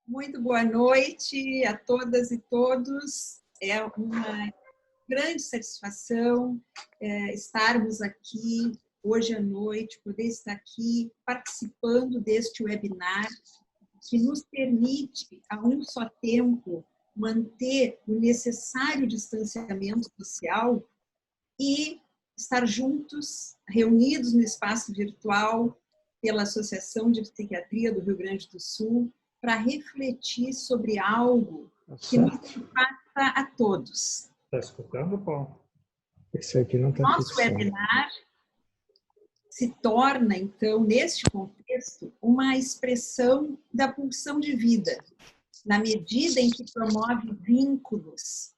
Muito boa noite a todas e todos. É uma grande satisfação estarmos aqui hoje à noite, poder estar aqui participando deste webinar que nos permite, a um só tempo, manter o necessário distanciamento social e estar juntos, reunidos no espaço virtual pela Associação de Psiquiatria do Rio Grande do Sul, para refletir sobre algo que nos impacta a todos. Está escutando, Paulo? Esse aqui não está Nosso webinar se torna, então, neste contexto, uma expressão da pulsão de vida, na medida em que promove vínculos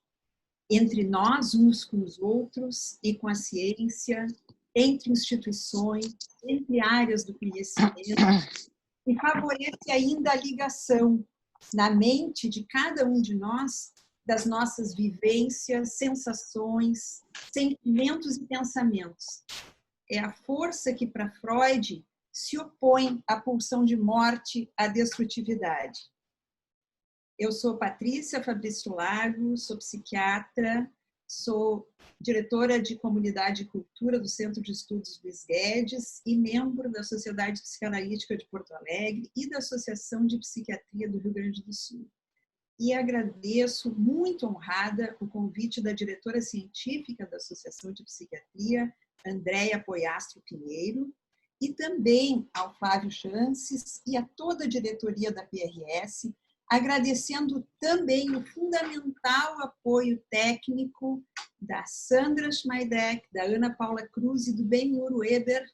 entre nós, uns com os outros, e com a ciência, entre instituições, entre áreas do conhecimento, e favorece ainda a ligação na mente de cada um de nós das nossas vivências, sensações, sentimentos e pensamentos. É a força que, para Freud, se opõe à pulsão de morte, à destrutividade. Eu sou Patrícia Fabrício Lago, sou psiquiatra, sou diretora de Comunidade e Cultura do Centro de Estudos Luiz Guedes e membro da Sociedade Psicanalítica de Porto Alegre e da Associação de Psiquiatria do Rio Grande do Sul. E agradeço, muito honrada, o convite da diretora científica da Associação de Psiquiatria, Andréia Poiastro Pinheiro, e também ao Flávio Chances e a toda a diretoria da PRS, agradecendo também o fundamental apoio técnico da Sandra Schmeidek, da Ana Paula Cruz e do Ben-Hur Weber,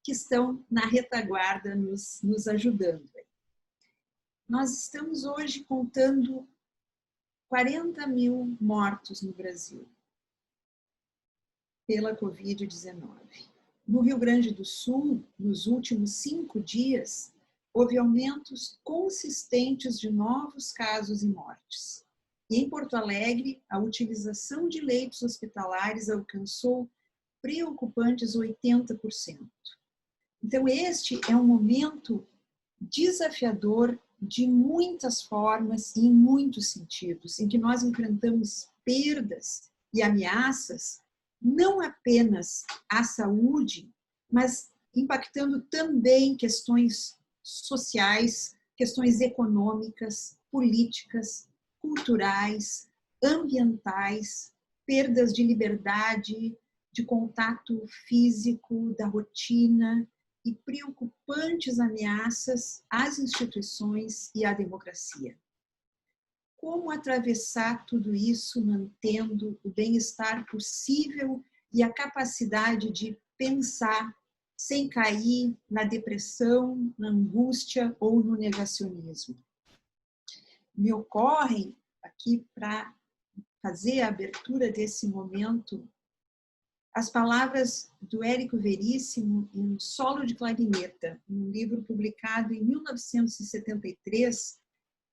que estão na retaguarda nos ajudando. Nós estamos hoje contando 40 mil mortos no Brasil pela Covid-19. No Rio Grande do Sul, nos últimos 5 dias, houve aumentos consistentes de novos casos e mortes. E em Porto Alegre, a utilização de leitos hospitalares alcançou preocupantes 80%. Então, este é um momento desafiador de muitas formas e em muitos sentidos, em que nós enfrentamos perdas e ameaças, não apenas à saúde, mas impactando também questões sociais, questões econômicas, políticas, culturais, ambientais, perdas de liberdade, de contato físico, da rotina e preocupantes ameaças às instituições e à democracia. Como atravessar tudo isso mantendo o bem-estar possível e a capacidade de pensar sem cair na depressão, na angústia ou no negacionismo? Me ocorrem aqui, para fazer a abertura desse momento, as palavras do Érico Veríssimo em Solo de Clarineta, um livro publicado em 1973,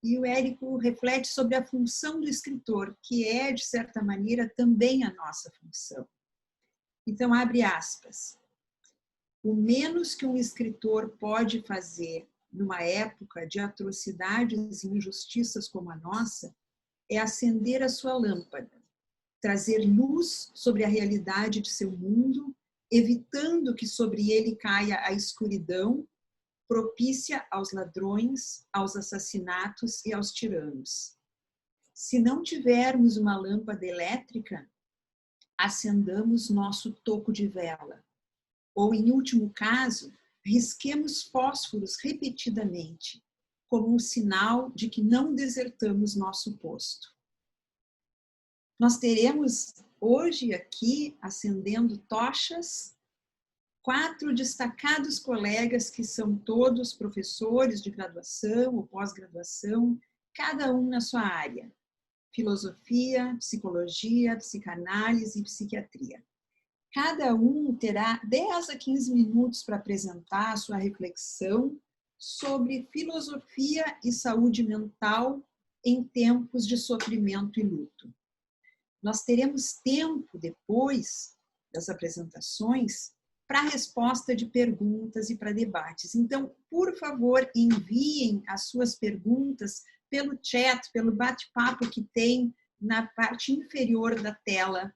e o Érico reflete sobre a função do escritor, que é, de certa maneira, também a nossa função. Então, abre aspas. O menos que um escritor pode fazer numa época de atrocidades e injustiças como a nossa é acender a sua lâmpada, trazer luz sobre a realidade de seu mundo, evitando que sobre ele caia a escuridão, propícia aos ladrões, aos assassinatos e aos tiranos. Se não tivermos uma lâmpada elétrica, acendamos nosso toco de vela. Ou, em último caso, risquemos fósforos repetidamente, como um sinal de que não desertamos nosso posto. Nós teremos hoje aqui, acendendo tochas, 4 destacados colegas que são todos professores de graduação ou pós-graduação, cada um na sua área: filosofia, psicologia, psicanálise e psiquiatria. Cada um terá 10 a 15 minutos para apresentar a sua reflexão sobre filosofia e saúde mental em tempos de sofrimento e luto. Nós teremos tempo, depois das apresentações, para resposta de perguntas e para debates. Então, por favor, enviem as suas perguntas pelo chat, pelo bate-papo que tem na parte inferior da tela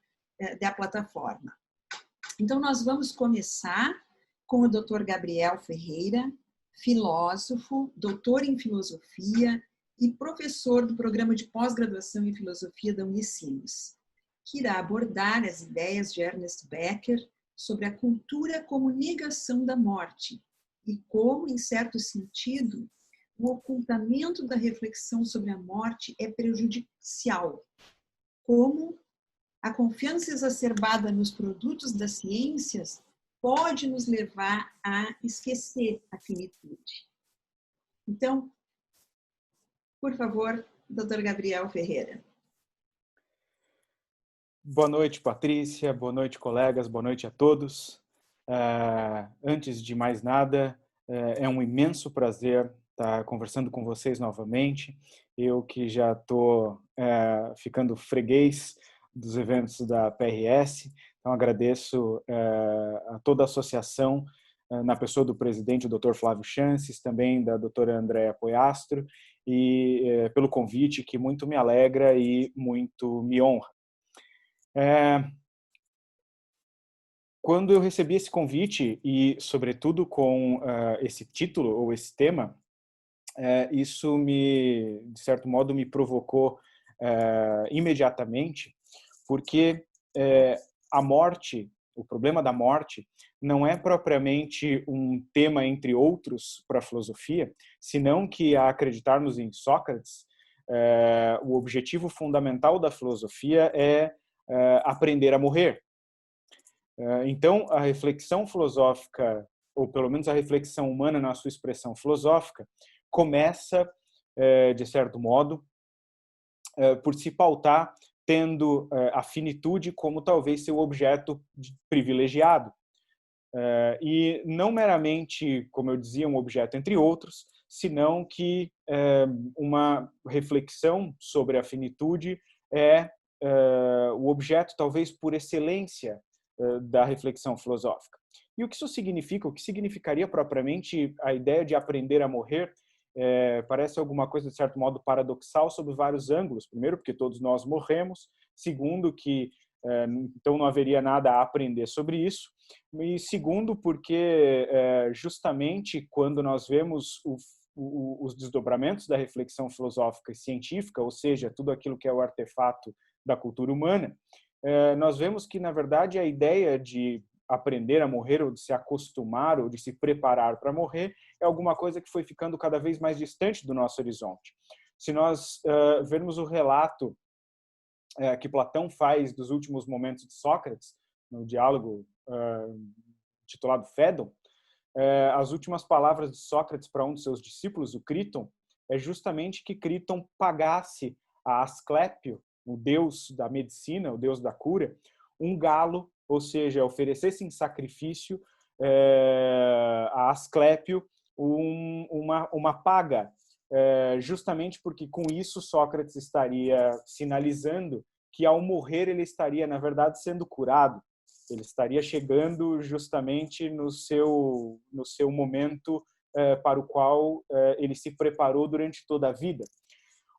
da plataforma. Então, nós vamos começar com o Dr. Gabriel Ferreira, filósofo, doutor em filosofia e professor do programa de pós-graduação em filosofia da Unicinos, que irá abordar as ideias de Ernest Becker sobre a cultura como negação da morte e como, em certo sentido, o ocultamento da reflexão sobre a morte é prejudicial, como a confiança exacerbada nos produtos das ciências pode nos levar a esquecer a finitude. Então, por favor, Dr. Gabriel Ferreira. Boa noite, Patrícia. Boa noite, colegas. Boa noite a todos. Antes de mais nada, é um imenso prazer estar conversando com vocês novamente. Eu que já estou ficando freguês dos eventos da PRS, então agradeço a toda a associação, na pessoa do presidente, o Dr. Flávio Chances, também da doutora Andréa Poiastro, e pelo convite que muito me alegra e muito me honra. Quando eu recebi esse convite e, sobretudo, com esse título ou esse tema, isso de certo modo, me provocou imediatamente, porque a morte, o problema da morte, não é propriamente um tema entre outros para a filosofia, senão que, a acreditarmos em Sócrates, o objetivo fundamental da filosofia é aprender a morrer. Então, a reflexão filosófica, ou pelo menos a reflexão humana na sua expressão filosófica, começa, de certo modo, por se pautar tendo a finitude como talvez seu objeto privilegiado. E não meramente, como eu dizia, um objeto entre outros, senão que uma reflexão sobre a finitude é o objeto, talvez por excelência, da reflexão filosófica. E o que isso significa? O que significaria propriamente a ideia de aprender a morrer? Parece alguma coisa, de certo modo, paradoxal sob vários ângulos. Primeiro, porque todos nós morremos. Segundo, que então não haveria nada a aprender sobre isso. E segundo, porque justamente quando nós vemos os desdobramentos da reflexão filosófica e científica, ou seja, tudo aquilo que é o artefato da cultura humana, nós vemos que, na verdade, a ideia de aprender a morrer, ou de se acostumar, ou de se preparar para morrer, é alguma coisa que foi ficando cada vez mais distante do nosso horizonte. Se nós vermos o relato que Platão faz dos últimos momentos de Sócrates, no diálogo titulado Fédon, as últimas palavras de Sócrates para um de seus discípulos, o Críton, é justamente que Críton pagasse a Asclépio, o deus da medicina, o deus da cura, um galo, ou seja, oferecesse em sacrifício a Asclépio uma paga, justamente porque com isso Sócrates estaria sinalizando que ao morrer ele estaria, na verdade, sendo curado. Ele estaria chegando justamente no seu momento para o qual ele se preparou durante toda a vida.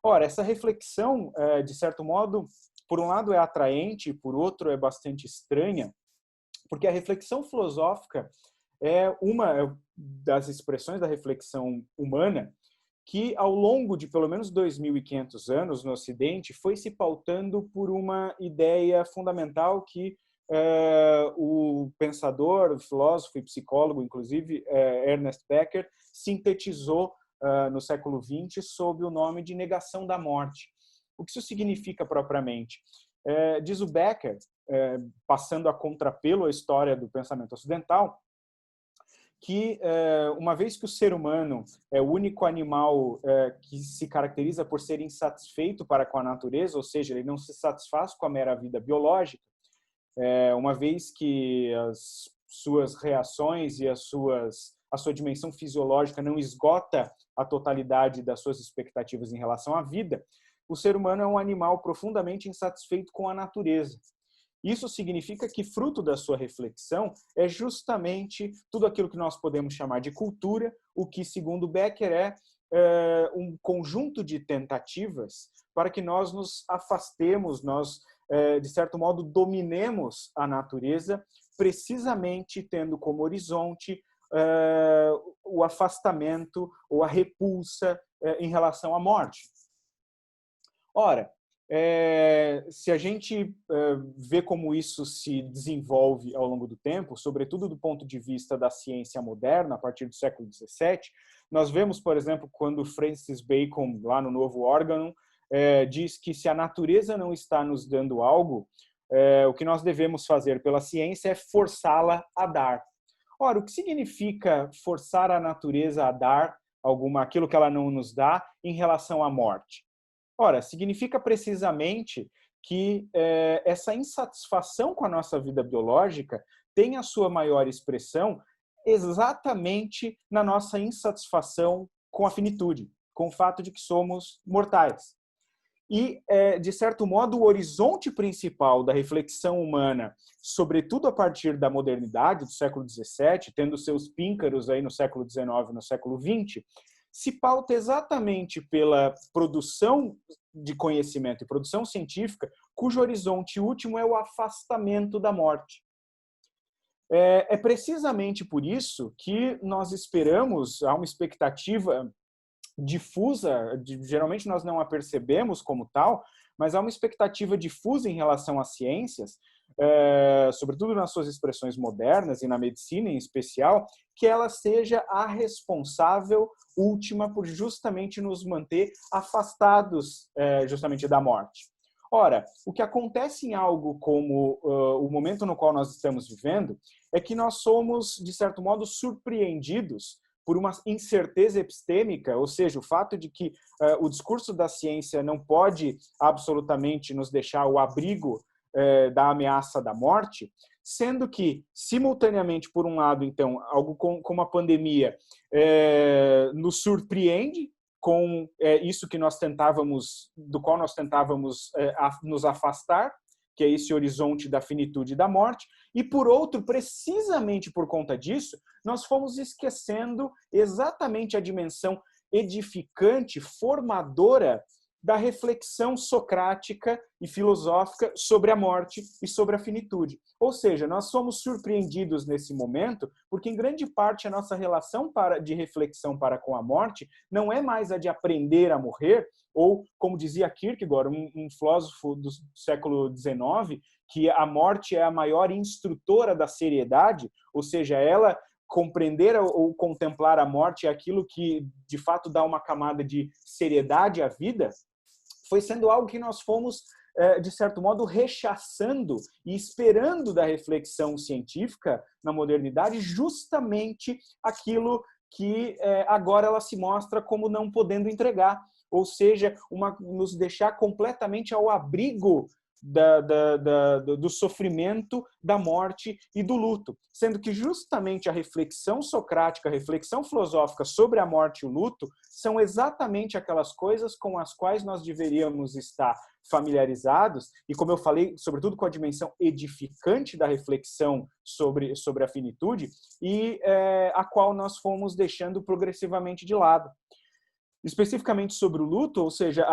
Ora, essa reflexão, de certo modo, por um lado é atraente, por outro é bastante estranha, porque a reflexão filosófica é uma das expressões da reflexão humana que, ao longo de pelo menos 2.500 anos no Ocidente, foi se pautando por uma ideia fundamental que o pensador, o filósofo e psicólogo, inclusive, Ernest Becker, sintetizou no século XX sob o nome de negação da morte. O que isso significa propriamente? Diz o Becker, passando a contrapelo a história do pensamento ocidental, que uma vez que o ser humano é o único animal que se caracteriza por ser insatisfeito para com a natureza, ou seja, ele não se satisfaz com a mera vida biológica, uma vez que as suas reações e a sua dimensão fisiológica não esgota a totalidade das suas expectativas em relação à vida, o ser humano é um animal profundamente insatisfeito com a natureza. Isso significa que, fruto da sua reflexão, é justamente tudo aquilo que nós podemos chamar de cultura, o que, segundo Becker, é um conjunto de tentativas para que nós nos afastemos, nós, de certo modo, dominemos a natureza, precisamente tendo como horizonte o afastamento ou a repulsa em relação à morte. Ora, se a gente vê como isso se desenvolve ao longo do tempo, sobretudo do ponto de vista da ciência moderna, a partir do século XVII, nós vemos, por exemplo, quando Francis Bacon, lá no Novo Órgão, diz que se a natureza não está nos dando algo, o que nós devemos fazer pela ciência é forçá-la a dar. Ora, o que significa forçar a natureza a dar aquilo que ela não nos dá em relação à morte? Ora, significa precisamente que essa insatisfação com a nossa vida biológica tem a sua maior expressão exatamente na nossa insatisfação com a finitude, com o fato de que somos mortais. E, de certo modo, o horizonte principal da reflexão humana, sobretudo a partir da modernidade do século XVII, tendo seus píncaros aí no século XIX e no século XX, se pauta exatamente pela produção de conhecimento e produção científica, cujo horizonte último é o afastamento da morte. É precisamente por isso que nós esperamos, há uma expectativa difusa, geralmente nós não a percebemos como tal, mas há uma expectativa difusa em relação às ciências, sobretudo nas suas expressões modernas e na medicina em especial, que ela seja a responsável última por justamente nos manter afastados justamente da morte. Ora, o que acontece em algo como o momento no qual nós estamos vivendo é que nós somos, de certo modo, surpreendidos por uma incerteza epistêmica, ou seja, o fato de que o discurso da ciência não pode absolutamente nos deixar ao abrigo da ameaça da morte, sendo que, simultaneamente, por um lado, então, algo como a pandemia nos surpreende com isso que nós tentávamos, do qual nós tentávamos nos afastar, que é esse horizonte da finitude e da morte, e por outro, precisamente por conta disso, nós fomos esquecendo exatamente a dimensão edificante, formadora da reflexão socrática e filosófica sobre a morte e sobre a finitude. Ou seja, nós somos surpreendidos nesse momento, porque em grande parte a nossa relação de reflexão para com a morte não é mais a de aprender a morrer, ou, como dizia Kierkegaard, um filósofo do século XIX, que a morte é a maior instrutora da seriedade, ou seja, ela compreender ou contemplar a morte é aquilo que, de fato, dá uma camada de seriedade à vida, foi sendo algo que nós fomos, de certo modo, rechaçando e esperando da reflexão científica na modernidade justamente aquilo que agora ela se mostra como não podendo entregar, ou seja, nos deixar completamente ao abrigo do sofrimento, da morte e do luto. Sendo que justamente a reflexão socrática, a reflexão filosófica sobre a morte e o luto são exatamente aquelas coisas com as quais nós deveríamos estar familiarizados e, como eu falei, sobretudo com a dimensão edificante da reflexão sobre a finitude e a qual nós fomos deixando progressivamente de lado. Especificamente sobre o luto, ou seja,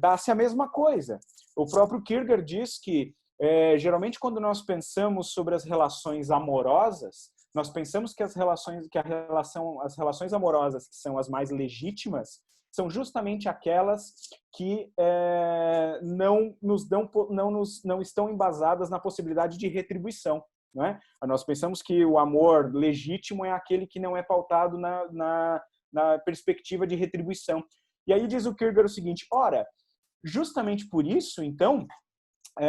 dá-se a mesma coisa. O próprio Kierkegaard diz que, geralmente, quando nós pensamos sobre as relações amorosas, nós pensamos que as relações amorosas que são as mais legítimas são justamente aquelas que não estão embasadas na possibilidade de retribuição. Não é? Nós pensamos que o amor legítimo é aquele que não é pautado na perspectiva de retribuição. E aí diz o Kierkegaard o seguinte: ora, justamente por isso, então,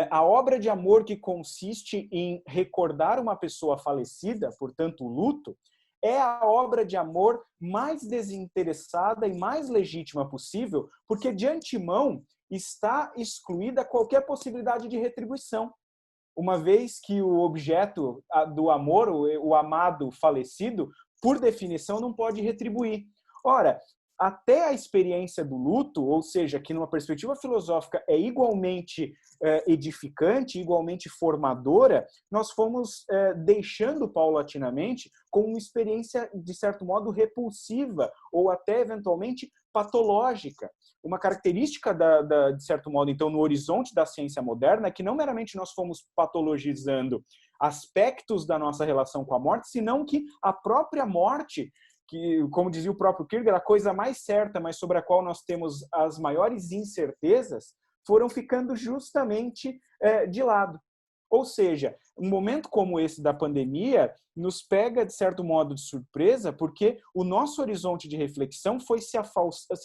a obra de amor que consiste em recordar uma pessoa falecida, portanto, o luto, é a obra de amor mais desinteressada e mais legítima possível, porque de antemão está excluída qualquer possibilidade de retribuição. Uma vez que o objeto do amor, o amado falecido, por definição, não pode retribuir. Ora, até a experiência do luto, ou seja, que numa perspectiva filosófica é igualmente edificante, igualmente formadora, nós fomos deixando paulatinamente como uma experiência, de certo modo, repulsiva ou até, eventualmente, patológica. Uma característica, de certo modo, então, no horizonte da ciência moderna é que não meramente nós fomos patologizando aspectos da nossa relação com a morte, senão que a própria morte, que, como dizia o próprio Kierkegaard, a coisa mais certa, mas sobre a qual nós temos as maiores incertezas, foram ficando justamente de lado. Ou seja, um momento como esse da pandemia nos pega, de certo modo, de surpresa, porque o nosso horizonte de reflexão foi se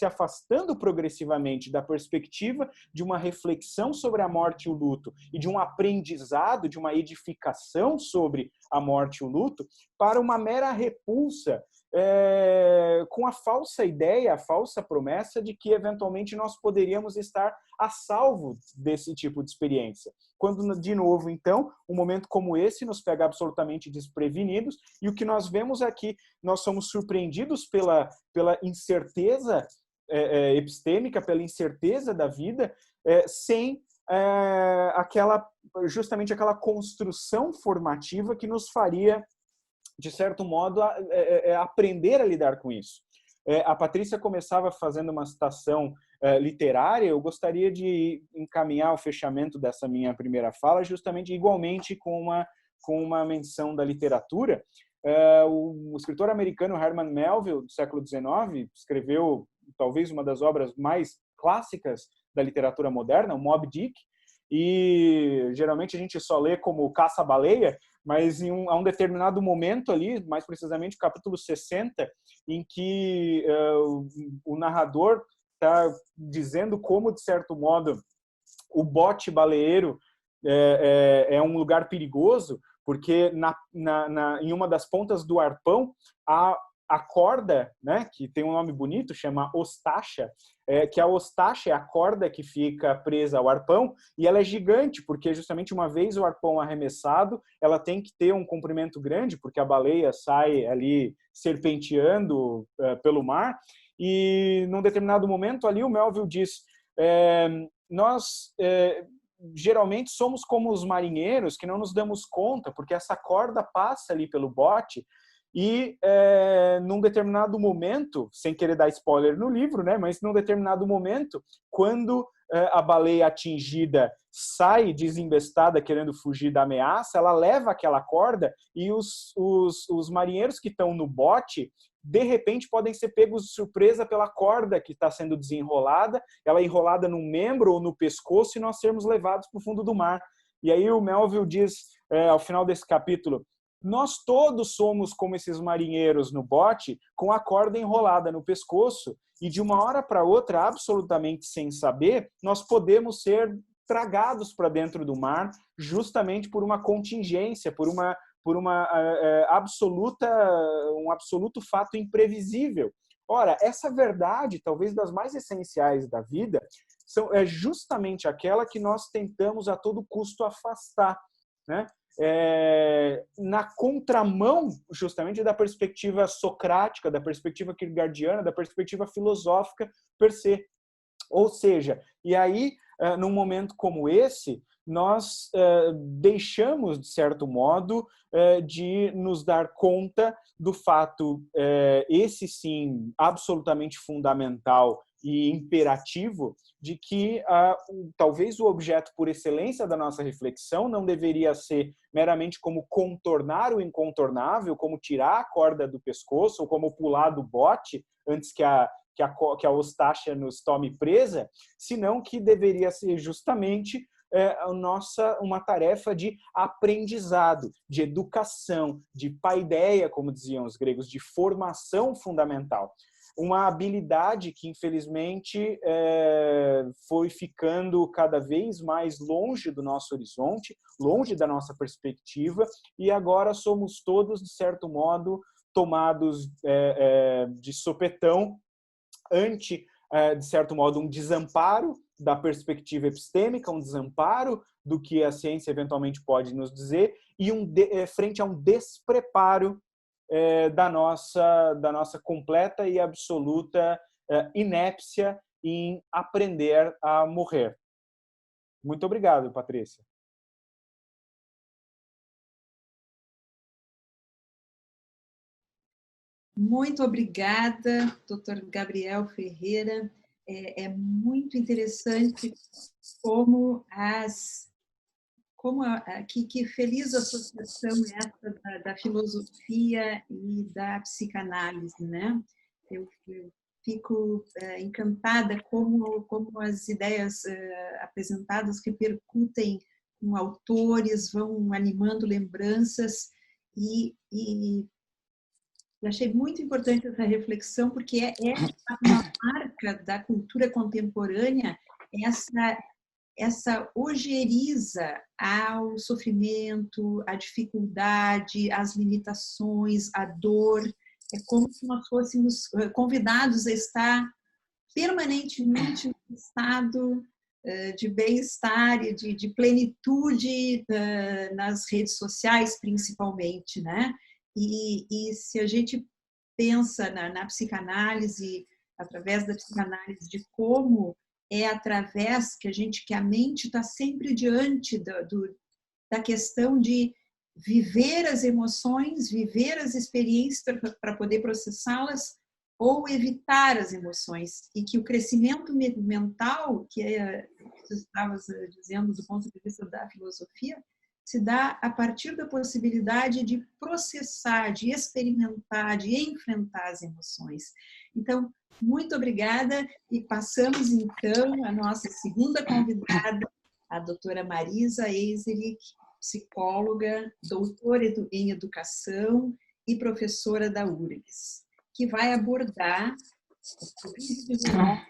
afastando progressivamente da perspectiva de uma reflexão sobre a morte e o luto e de um aprendizado, de uma edificação sobre a morte e o luto, para uma mera repulsa com a falsa ideia, a falsa promessa de que, eventualmente, nós poderíamos estar a salvo desse tipo de experiência. Quando, de novo, então, um momento como esse nos pega absolutamente desprevenidos, e o que nós vemos aqui, nós somos surpreendidos pela incerteza epistêmica, pela incerteza da vida, sem justamente aquela construção formativa que nos faria, de certo modo, aprender a lidar com isso. A Patrícia começava fazendo uma citação literária. Eu gostaria de encaminhar o fechamento dessa minha primeira fala justamente igualmente com uma menção da literatura. O escritor americano Herman Melville, do século XIX, escreveu talvez uma das obras mais clássicas da literatura moderna, o Moby Dick, e geralmente a gente só lê como Caça-Baleia, mas a um determinado momento ali, mais precisamente o capítulo 60, em que o narrador está dizendo como, de certo modo, o bote baleeiro é um lugar perigoso, porque em uma das pontas do arpão a corda, né, que tem um nome bonito, chama ostacha, que a ostacha é a corda que fica presa ao arpão, e ela é gigante, porque justamente uma vez o arpão arremessado, ela tem que ter um comprimento grande, porque a baleia sai ali serpenteando pelo mar, e num determinado momento ali o Melville diz, nós geralmente somos como os marinheiros que não nos damos conta, porque essa corda passa ali pelo bote, e num determinado momento, sem querer dar spoiler no livro, né, mas num determinado momento, quando a baleia atingida sai desembestada querendo fugir da ameaça, ela leva aquela corda e os marinheiros que estão no bote, de repente, podem ser pegos de surpresa pela corda que está sendo desenrolada, ela é enrolada no membro ou no pescoço, e nós sermos levados para o fundo do mar. E aí o Melville diz, ao final desse capítulo, nós todos somos como esses marinheiros no bote, com a corda enrolada no pescoço, e de uma hora para outra, absolutamente sem saber, nós podemos ser tragados para dentro do mar, justamente por uma contingência, por um absoluto fato imprevisível. Ora, essa verdade, talvez das mais essenciais da vida, é justamente aquela que nós tentamos a todo custo afastar, né? Na contramão, justamente, da perspectiva socrática, da perspectiva kierkegaardiana, da perspectiva filosófica per se. Ou seja, e aí, num momento como esse, nós deixamos, de certo modo, de nos dar conta do fato, esse sim, absolutamente fundamental e imperativo, de que talvez o objeto por excelência da nossa reflexão não deveria ser meramente como contornar o incontornável, como tirar a corda do pescoço ou como pular do bote antes que a ostacha nos tome presa, senão que deveria ser justamente uma tarefa de aprendizado, de educação, de paideia, como diziam os gregos, de formação fundamental. Uma habilidade que, infelizmente, foi ficando cada vez mais longe do nosso horizonte, longe da nossa perspectiva, e agora somos todos, de certo modo, tomados de sopetão ante, de certo modo, um desamparo da perspectiva epistêmica, um desamparo do que a ciência eventualmente pode nos dizer, e frente a um despreparo da nossa completa e absoluta inépcia em aprender a morrer. Muito obrigado, Patrícia. Muito obrigada, Dr. Gabriel Ferreira. É muito interessante como que feliz associação essa da filosofia e da psicanálise, né? Eu fico encantada como as ideias apresentadas repercutem com autores, vão animando lembranças e achei muito importante essa reflexão, porque é uma marca da cultura contemporânea essa ojeriza ao sofrimento, à dificuldade, às limitações, à dor. É como se nós fôssemos convidados a estar permanentemente no estado de bem-estar e de plenitude nas redes sociais, principalmente, né? E se a gente pensa na psicanálise, através da psicanálise, de como é através que a mente está sempre diante da questão de viver as emoções, viver as experiências para poder processá-las, ou evitar as emoções, e que o crescimento mental, que você estava dizendo do ponto de vista da filosofia, se dá a partir da possibilidade de processar, de experimentar, de enfrentar as emoções. Então, muito obrigada, e passamos então a nossa segunda convidada, a doutora Marisa Eiserich, psicóloga, doutora em educação e professora da URGS, que vai abordar o Covid-19,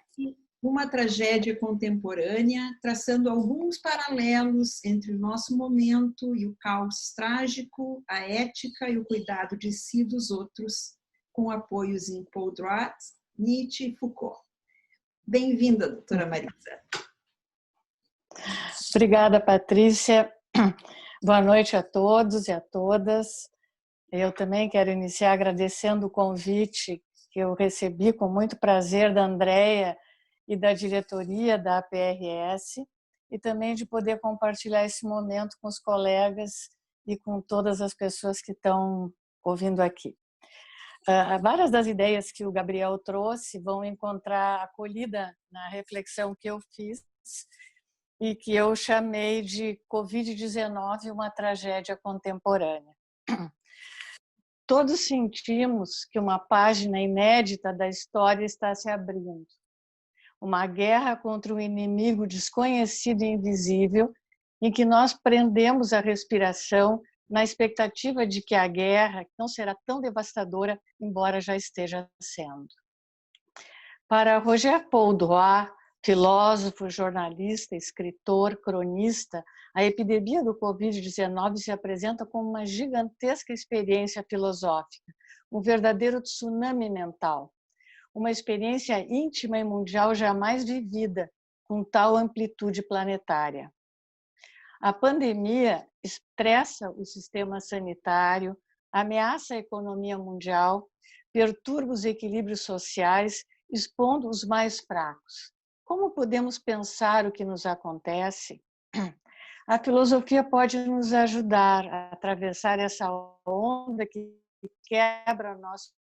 uma tragédia contemporânea, traçando alguns paralelos entre o nosso momento e o caos trágico, a ética e o cuidado de si e dos outros, com apoios em Paul Drat, Nietzsche e Foucault. Bem-vinda, doutora Marisa. Obrigada, Patrícia. Boa noite a todos e a todas. Eu também quero iniciar agradecendo o convite que eu recebi com muito prazer da Andréia e da diretoria da APRS, e também de poder compartilhar esse momento com os colegas e com todas as pessoas que estão ouvindo aqui. Várias das ideias que o Gabriel trouxe vão encontrar acolhida na reflexão que eu fiz e que eu chamei de Covid-19, uma tragédia contemporânea. Todos sentimos que uma página inédita da história está se abrindo. Uma guerra contra um inimigo desconhecido e invisível, em que nós prendemos a respiração na expectativa de que a guerra não será tão devastadora, embora já esteja sendo. Para Roger Paul-Drouin, filósofo, jornalista, escritor, cronista, a epidemia do Covid-19 se apresenta como uma gigantesca experiência filosófica, um verdadeiro tsunami mental, uma experiência íntima e mundial jamais vivida com tal amplitude planetária. A pandemia estressa o sistema sanitário, ameaça a economia mundial, perturba os equilíbrios sociais, expondo os mais fracos. Como podemos pensar o que nos acontece? A filosofia pode nos ajudar a atravessar essa onda que quebra nossos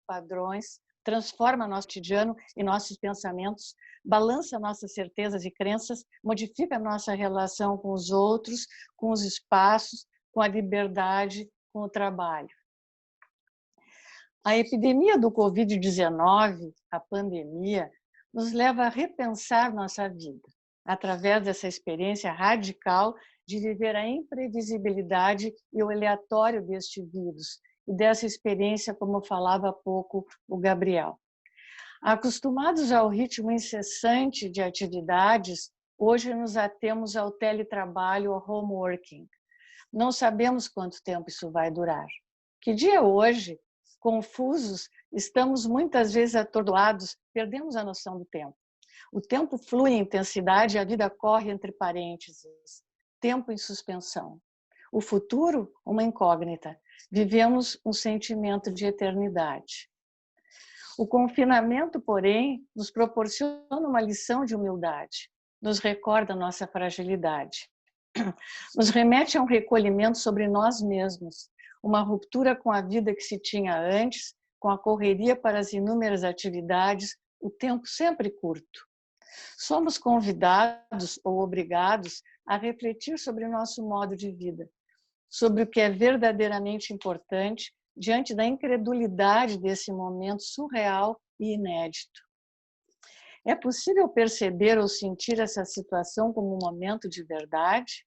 padrões, transforma nosso cotidiano e nossos pensamentos, balança nossas certezas e crenças, modifica nossa relação com os outros, com os espaços, com a liberdade, com o trabalho. A epidemia do Covid-19, a pandemia, nos leva a repensar nossa vida, através dessa experiência radical de viver a imprevisibilidade e o aleatório deste vírus, e dessa experiência, como falava há pouco o Gabriel. Acostumados ao ritmo incessante de atividades, hoje nos atemos ao teletrabalho, ao home working. Não sabemos quanto tempo isso vai durar. Que dia é hoje? Confusos, estamos muitas vezes atordoados, perdemos a noção do tempo. O tempo flui em intensidade e a vida corre entre parênteses. Tempo em suspensão. O futuro, uma incógnita. Vivemos um sentimento de eternidade. O confinamento, porém, nos proporciona uma lição de humildade, nos recorda a nossa fragilidade, nos remete a um recolhimento sobre nós mesmos, uma ruptura com a vida que se tinha antes, com a correria para as inúmeras atividades, o tempo sempre curto. Somos convidados ou obrigados a refletir sobre o nosso modo de vida, sobre o que é verdadeiramente importante diante da incredulidade desse momento surreal e inédito. É possível perceber ou sentir essa situação como um momento de verdade?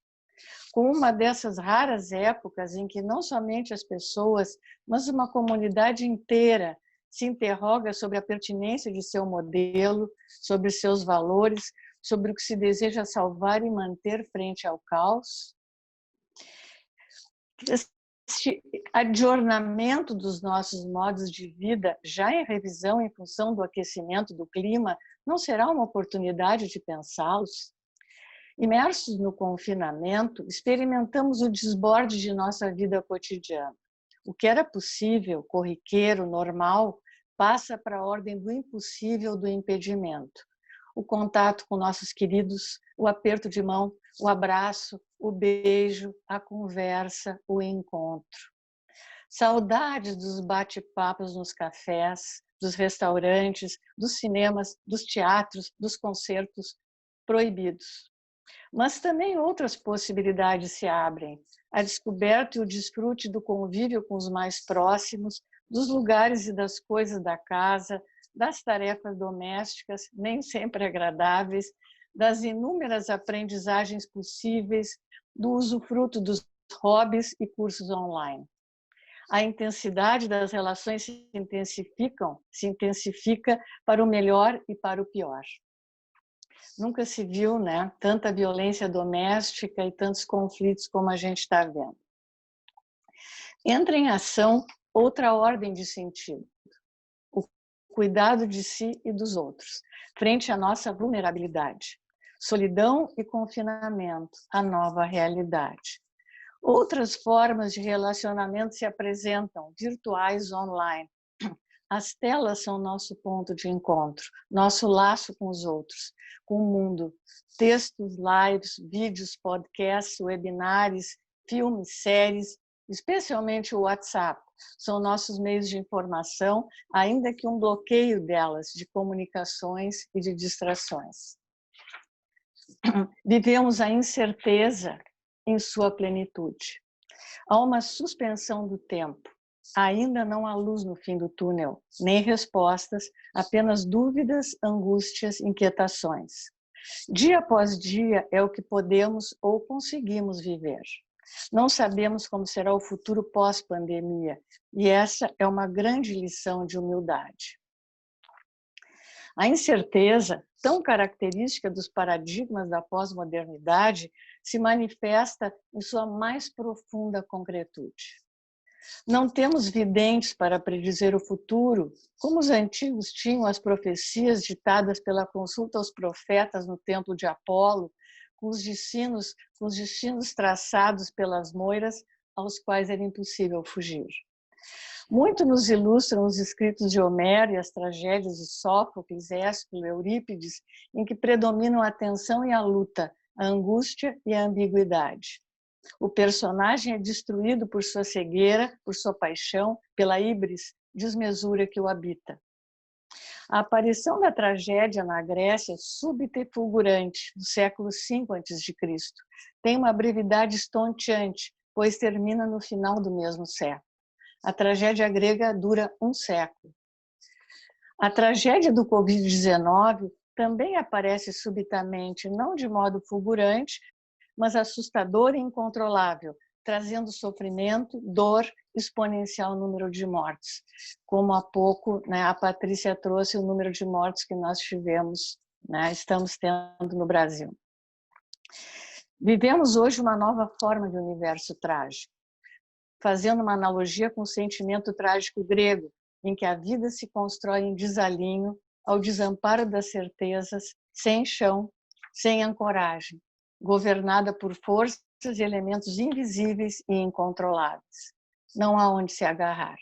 Com uma dessas raras épocas em que não somente as pessoas, mas uma comunidade inteira se interroga sobre a pertinência de seu modelo, sobre seus valores, sobre o que se deseja salvar e manter frente ao caos? Este adornamento dos nossos modos de vida, já em revisão em função do aquecimento do clima, não será uma oportunidade de pensá-los? Imersos no confinamento, experimentamos o desborde de nossa vida cotidiana. O que era possível, corriqueiro, normal, passa para a ordem do impossível, do impedimento. O contato com nossos queridos, o aperto de mão, o abraço, o beijo, a conversa, o encontro. Saudades dos bate-papos nos cafés, dos restaurantes, dos cinemas, dos teatros, dos concertos proibidos. Mas também outras possibilidades se abrem. A descoberta e o desfrute do convívio com os mais próximos, dos lugares e das coisas da casa, das tarefas domésticas, nem sempre agradáveis, das inúmeras aprendizagens possíveis, do usufruto dos hobbies e cursos online. A intensidade das relações se intensifica para o melhor e para o pior. Nunca se viu, né, tanta violência doméstica e tantos conflitos como a gente está vendo. Entra em ação outra ordem de sentido, o cuidado de si e dos outros, frente à nossa vulnerabilidade. Solidão e confinamento, a nova realidade. Outras formas de relacionamento se apresentam, virtuais, online. As telas são nosso ponto de encontro, nosso laço com os outros, com o mundo. Textos, lives, vídeos, podcasts, webinários, filmes, séries, especialmente o WhatsApp, são nossos meios de informação, ainda que um bloqueio delas, de comunicações e de distrações. Vivemos a incerteza em sua plenitude. Há uma suspensão do tempo. Ainda não há luz no fim do túnel, nem respostas, apenas dúvidas, angústias, inquietações. Dia após dia é o que podemos ou conseguimos viver. Não sabemos como será o futuro pós-pandemia, e essa é uma grande lição de humildade. A incerteza, tão característica dos paradigmas da pós-modernidade, se manifesta em sua mais profunda concretude. Não temos videntes para predizer o futuro, como os antigos tinham as profecias ditadas pela consulta aos profetas no templo de Apolo, com os destinos traçados pelas moiras, aos quais era impossível fugir. Muito nos ilustram os escritos de Homero e as tragédias de Sófocles, Ésquilo, Eurípides, em que predominam a tensão e a luta, a angústia e a ambiguidade. O personagem é destruído por sua cegueira, por sua paixão, pela híbris, desmesura que o habita. A aparição da tragédia na Grécia, súbita e fulgurante, do século V a.C., tem uma brevidade estonteante, pois termina no final do mesmo século. A tragédia grega dura um século. A tragédia do Covid-19 também aparece subitamente, não de modo fulgurante, mas assustador e incontrolável, trazendo sofrimento, dor, exponencial número de mortes. Como há pouco, né, a Patrícia trouxe o número de mortes que nós tivemos, né, estamos tendo no Brasil. Vivemos hoje uma nova forma de universo trágico, fazendo uma analogia com o sentimento trágico grego, em que a vida se constrói em desalinho, ao desamparo das certezas, sem chão, sem ancoragem, governada por forças e elementos invisíveis e incontroláveis. Não há onde se agarrar,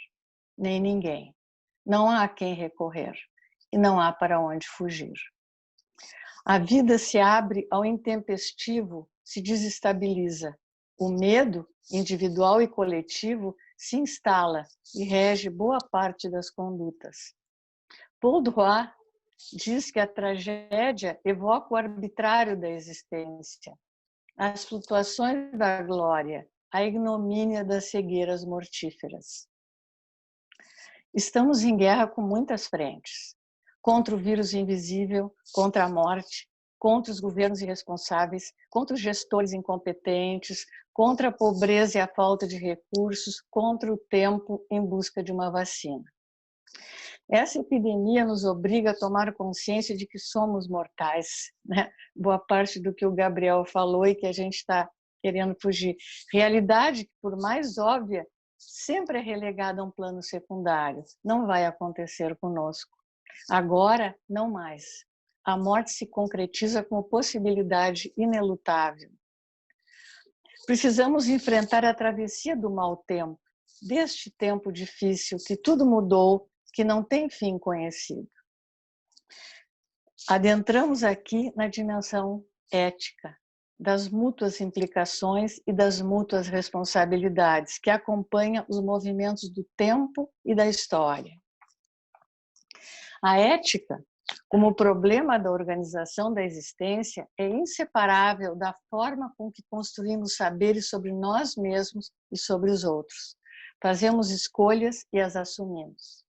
nem ninguém. Não há a quem recorrer e não há para onde fugir. A vida se abre ao intempestivo, se desestabiliza. O medo, individual e coletivo, se instala e rege boa parte das condutas. Paul Drouin diz que a tragédia evoca o arbitrário da existência, as flutuações da glória, a ignomínia das cegueiras mortíferas. Estamos em guerra com muitas frentes. Contra o vírus invisível, contra a morte, contra os governos irresponsáveis, contra os gestores incompetentes, contra a pobreza e a falta de recursos, contra o tempo em busca de uma vacina. Essa epidemia nos obriga a tomar consciência de que somos mortais, né? Boa parte do que o Gabriel falou e que a gente está querendo fugir. Realidade que, por mais óbvia, sempre é relegada a um plano secundário. Não vai acontecer conosco. Agora, não mais. A morte se concretiza como possibilidade inelutável. Precisamos enfrentar a travessia do mau tempo, deste tempo difícil, que tudo mudou, que não tem fim conhecido. Adentramos aqui na dimensão ética, das mútuas implicações e das mútuas responsabilidades que acompanham os movimentos do tempo e da história. A ética, como problema da organização da existência, é inseparável da forma com que construímos saberes sobre nós mesmos e sobre os outros. Fazemos escolhas e as assumimos.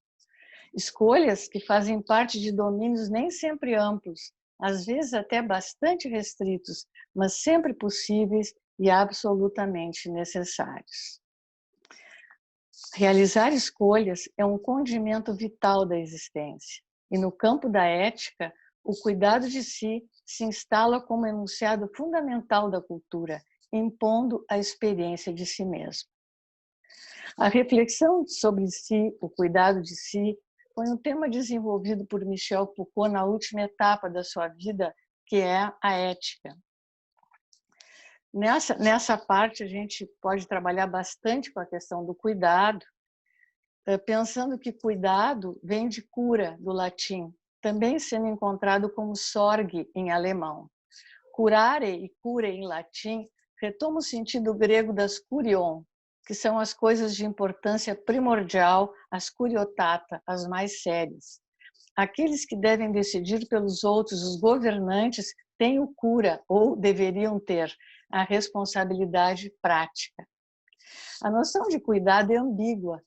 Escolhas que fazem parte de domínios nem sempre amplos, às vezes até bastante restritos, mas sempre possíveis e absolutamente necessários. Realizar escolhas é um condimento vital da existência. E no campo da ética, o cuidado de si se instala como enunciado fundamental da cultura, impondo a experiência de si mesmo. A reflexão sobre si, o cuidado de si, foi um tema desenvolvido por Michel Foucault na última etapa da sua vida, que é a ética. Nessa parte, a gente pode trabalhar bastante com a questão do cuidado, pensando que cuidado vem de cura, do latim, também sendo encontrado como sorge em alemão. Curare e cure em latim retoma o sentido grego das kurion, que são as coisas de importância primordial, as kuriotata, as mais sérias. Aqueles que devem decidir pelos outros, os governantes, têm o cura, ou deveriam ter, a responsabilidade prática. A noção de cuidado é ambígua,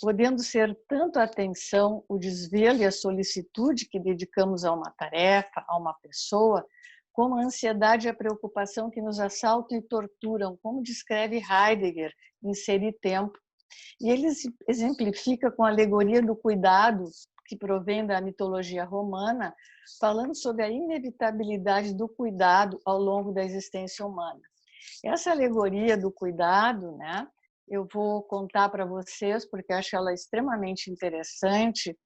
podendo ser tanto a atenção, o desvelo e a solicitude que dedicamos a uma tarefa, a uma pessoa, como a ansiedade e a preocupação que nos assaltam e torturam, como descreve Heidegger em Ser e Tempo. E ele exemplifica com a alegoria do cuidado, que provém da mitologia romana, falando sobre a inevitabilidade do cuidado ao longo da existência humana. Essa alegoria do cuidado, né, eu vou contar para vocês, porque acho ela extremamente interessante,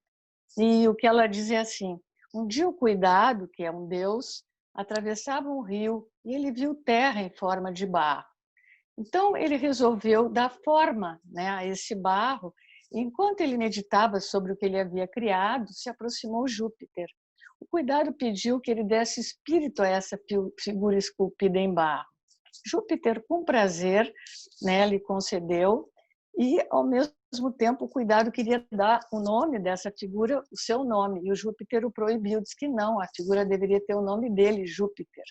e o que ela diz é assim: um dia o cuidado, que é um deus, atravessava um rio e ele viu terra em forma de barro. Então ele resolveu dar forma, né, a esse barro. Enquanto ele meditava sobre o que ele havia criado, se aproximou Júpiter. O cuidado pediu que ele desse espírito a essa figura esculpida em barro. Júpiter, com prazer, né, lhe concedeu, e ao mesmo tempo o cuidado queria dar o nome dessa figura, o seu nome, e o Júpiter o proibiu, disse que não, a figura deveria ter o nome dele, Júpiter.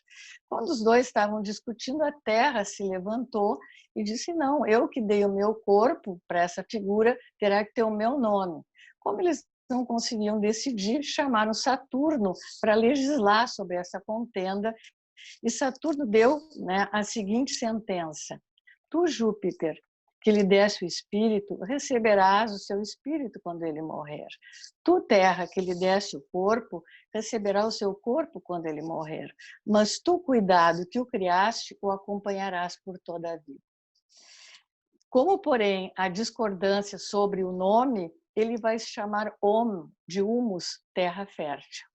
Quando os dois estavam discutindo, a Terra se levantou e disse: não, eu que dei o meu corpo para essa figura, terá que ter o meu nome. Como eles não conseguiam decidir, chamaram Saturno para legislar sobre essa contenda, e Saturno deu, né, a seguinte sentença: tu, Júpiter, que lhe desse o espírito, receberás o seu espírito quando ele morrer. Tu, Terra, que lhe desse o corpo, receberá o seu corpo quando ele morrer. Mas tu, cuidado, que o criaste, o acompanharás por toda a vida. Como, porém, a discordância sobre o nome, ele vai se chamar Om, de humus, terra fértil.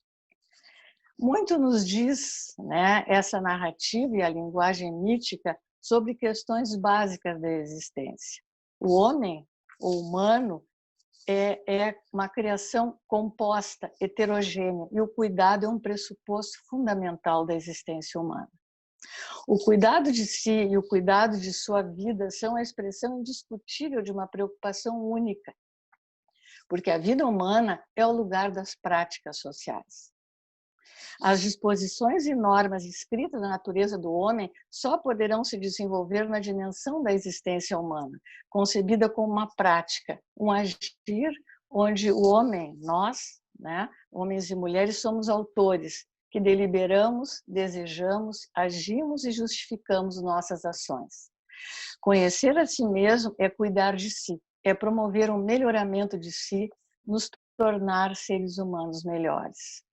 Muito nos diz, né, essa narrativa e a linguagem mítica sobre questões básicas da existência. O homem, o humano, é uma criação composta, heterogênea, e o cuidado é um pressuposto fundamental da existência humana. O cuidado de si e o cuidado de sua vida são a expressão indiscutível de uma preocupação única, porque a vida humana é o lugar das práticas sociais. As disposições e normas escritas na natureza do homem só poderão se desenvolver na dimensão da existência humana, concebida como uma prática, um agir onde o homem, nós, né, homens e mulheres, somos autores, que deliberamos, desejamos, agimos e justificamos nossas ações. Conhecer a si mesmo é cuidar de si, é promover um melhoramento de si, nos tornar seres humanos melhores.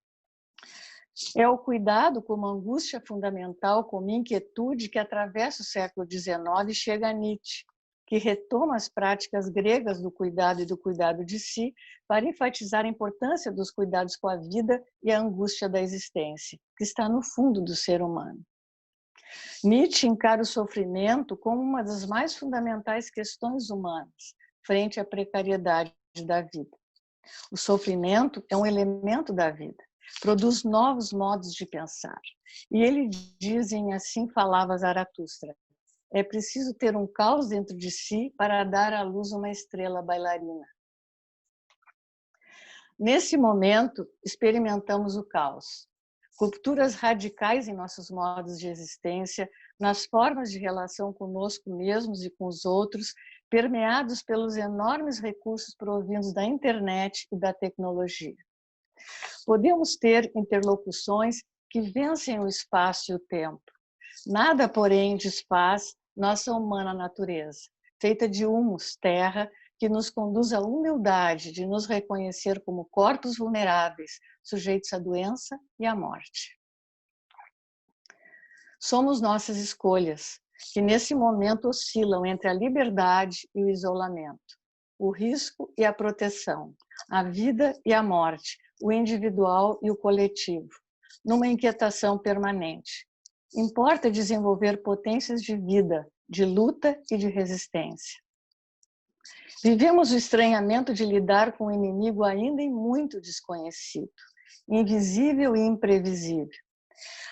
É o cuidado como angústia fundamental, como inquietude que atravessa o século XIX e chega a Nietzsche, que retoma as práticas gregas do cuidado e do cuidado de si para enfatizar a importância dos cuidados com a vida e a angústia da existência, que está no fundo do ser humano. Nietzsche encara o sofrimento como uma das mais fundamentais questões humanas, frente à precariedade da vida. O sofrimento é um elemento da vida, produz novos modos de pensar. E ele diz em Assim Falava Zaratustra: é preciso ter um caos dentro de si para dar à luz uma estrela bailarina. Nesse momento, experimentamos o caos. Rupturas radicais em nossos modos de existência, nas formas de relação conosco mesmos e com os outros, permeados pelos enormes recursos provindos da internet e da tecnologia. Podemos ter interlocuções que vencem o espaço e o tempo. Nada, porém, desfaz nossa humana natureza, feita de humus, terra, que nos conduz à humildade de nos reconhecer como corpos vulneráveis, sujeitos à doença e à morte. Somos nossas escolhas, que nesse momento oscilam entre a liberdade e o isolamento, o risco e a proteção, a vida e a morte, o individual e o coletivo, numa inquietação permanente. Importa desenvolver potências de vida, de luta e de resistência. Vivemos o estranhamento de lidar com um inimigo ainda muito desconhecido, invisível e imprevisível.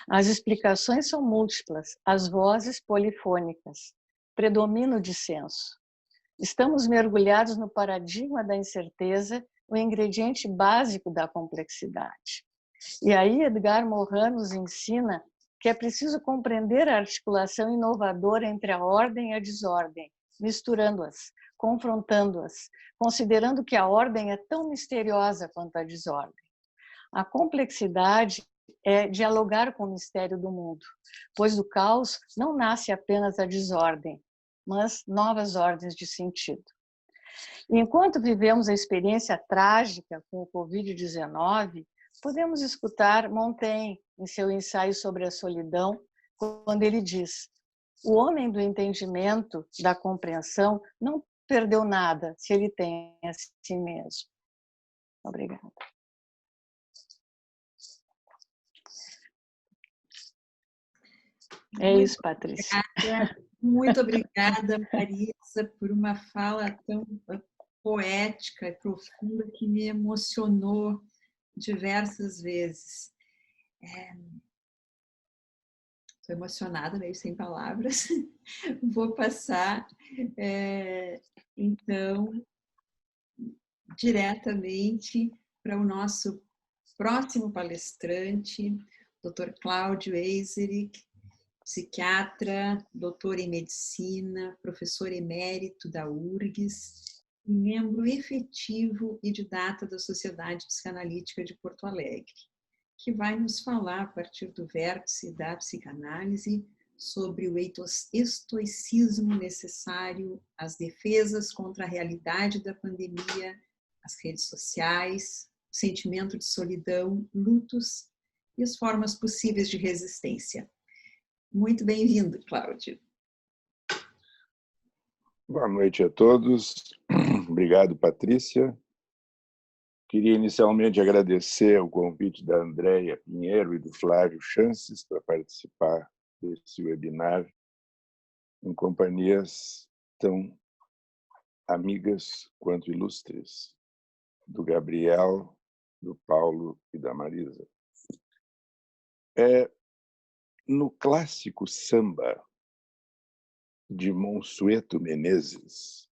As explicações são múltiplas, as vozes polifônicas. Predomina o dissenso. Estamos mergulhados no paradigma da incerteza, o ingrediente básico da complexidade. E aí Edgar Morin nos ensina que é preciso compreender a articulação inovadora entre a ordem e a desordem, misturando-as, confrontando-as, considerando que a ordem é tão misteriosa quanto a desordem. A complexidade é dialogar com o mistério do mundo, pois do caos não nasce apenas a desordem, mas novas ordens de sentido. E enquanto vivemos a experiência trágica com o Covid-19, podemos escutar Montaigne em seu ensaio sobre a solidão, quando ele diz: o homem do entendimento, da compreensão, não perdeu nada se ele tem a si mesmo. Obrigada. É isso, Patrícia. Muito obrigada, Marisa, por uma fala tão poética e profunda que me emocionou diversas vezes. Estou emocionada, meio sem palavras. Vou passar, então, diretamente para o nosso próximo palestrante, Dr. Cláudio Eiserich, psiquiatra, doutor em medicina, professor emérito da URGS e membro efetivo e didata da Sociedade Psicanalítica de Porto Alegre, que vai nos falar, a partir do vértice da psicanálise, sobre o estoicismo necessário, as defesas contra a realidade da pandemia, as redes sociais, o sentimento de solidão, lutos e as formas possíveis de resistência. Muito bem-vindo, Cláudio. Boa noite a todos. Obrigado, Patrícia. Queria inicialmente agradecer o convite da Andréia Pinheiro e do Flávio Chances para participar desse webinar em companhias tão amigas quanto ilustres. do Gabriel, do Paulo e da Marisa. No clássico samba de Monsueto Menezes,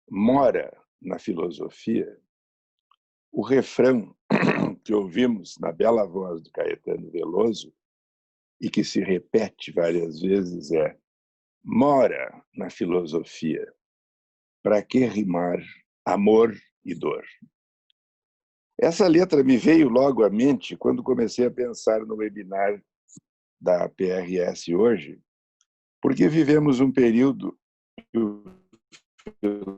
Mora na Filosofia, o refrão que ouvimos na bela voz do Caetano Veloso e que se repete várias vezes é: mora na filosofia, para que rimar amor e dor? Essa letra me veio logo à mente quando comecei a pensar no webinar da PRS hoje, porque vivemos um período que o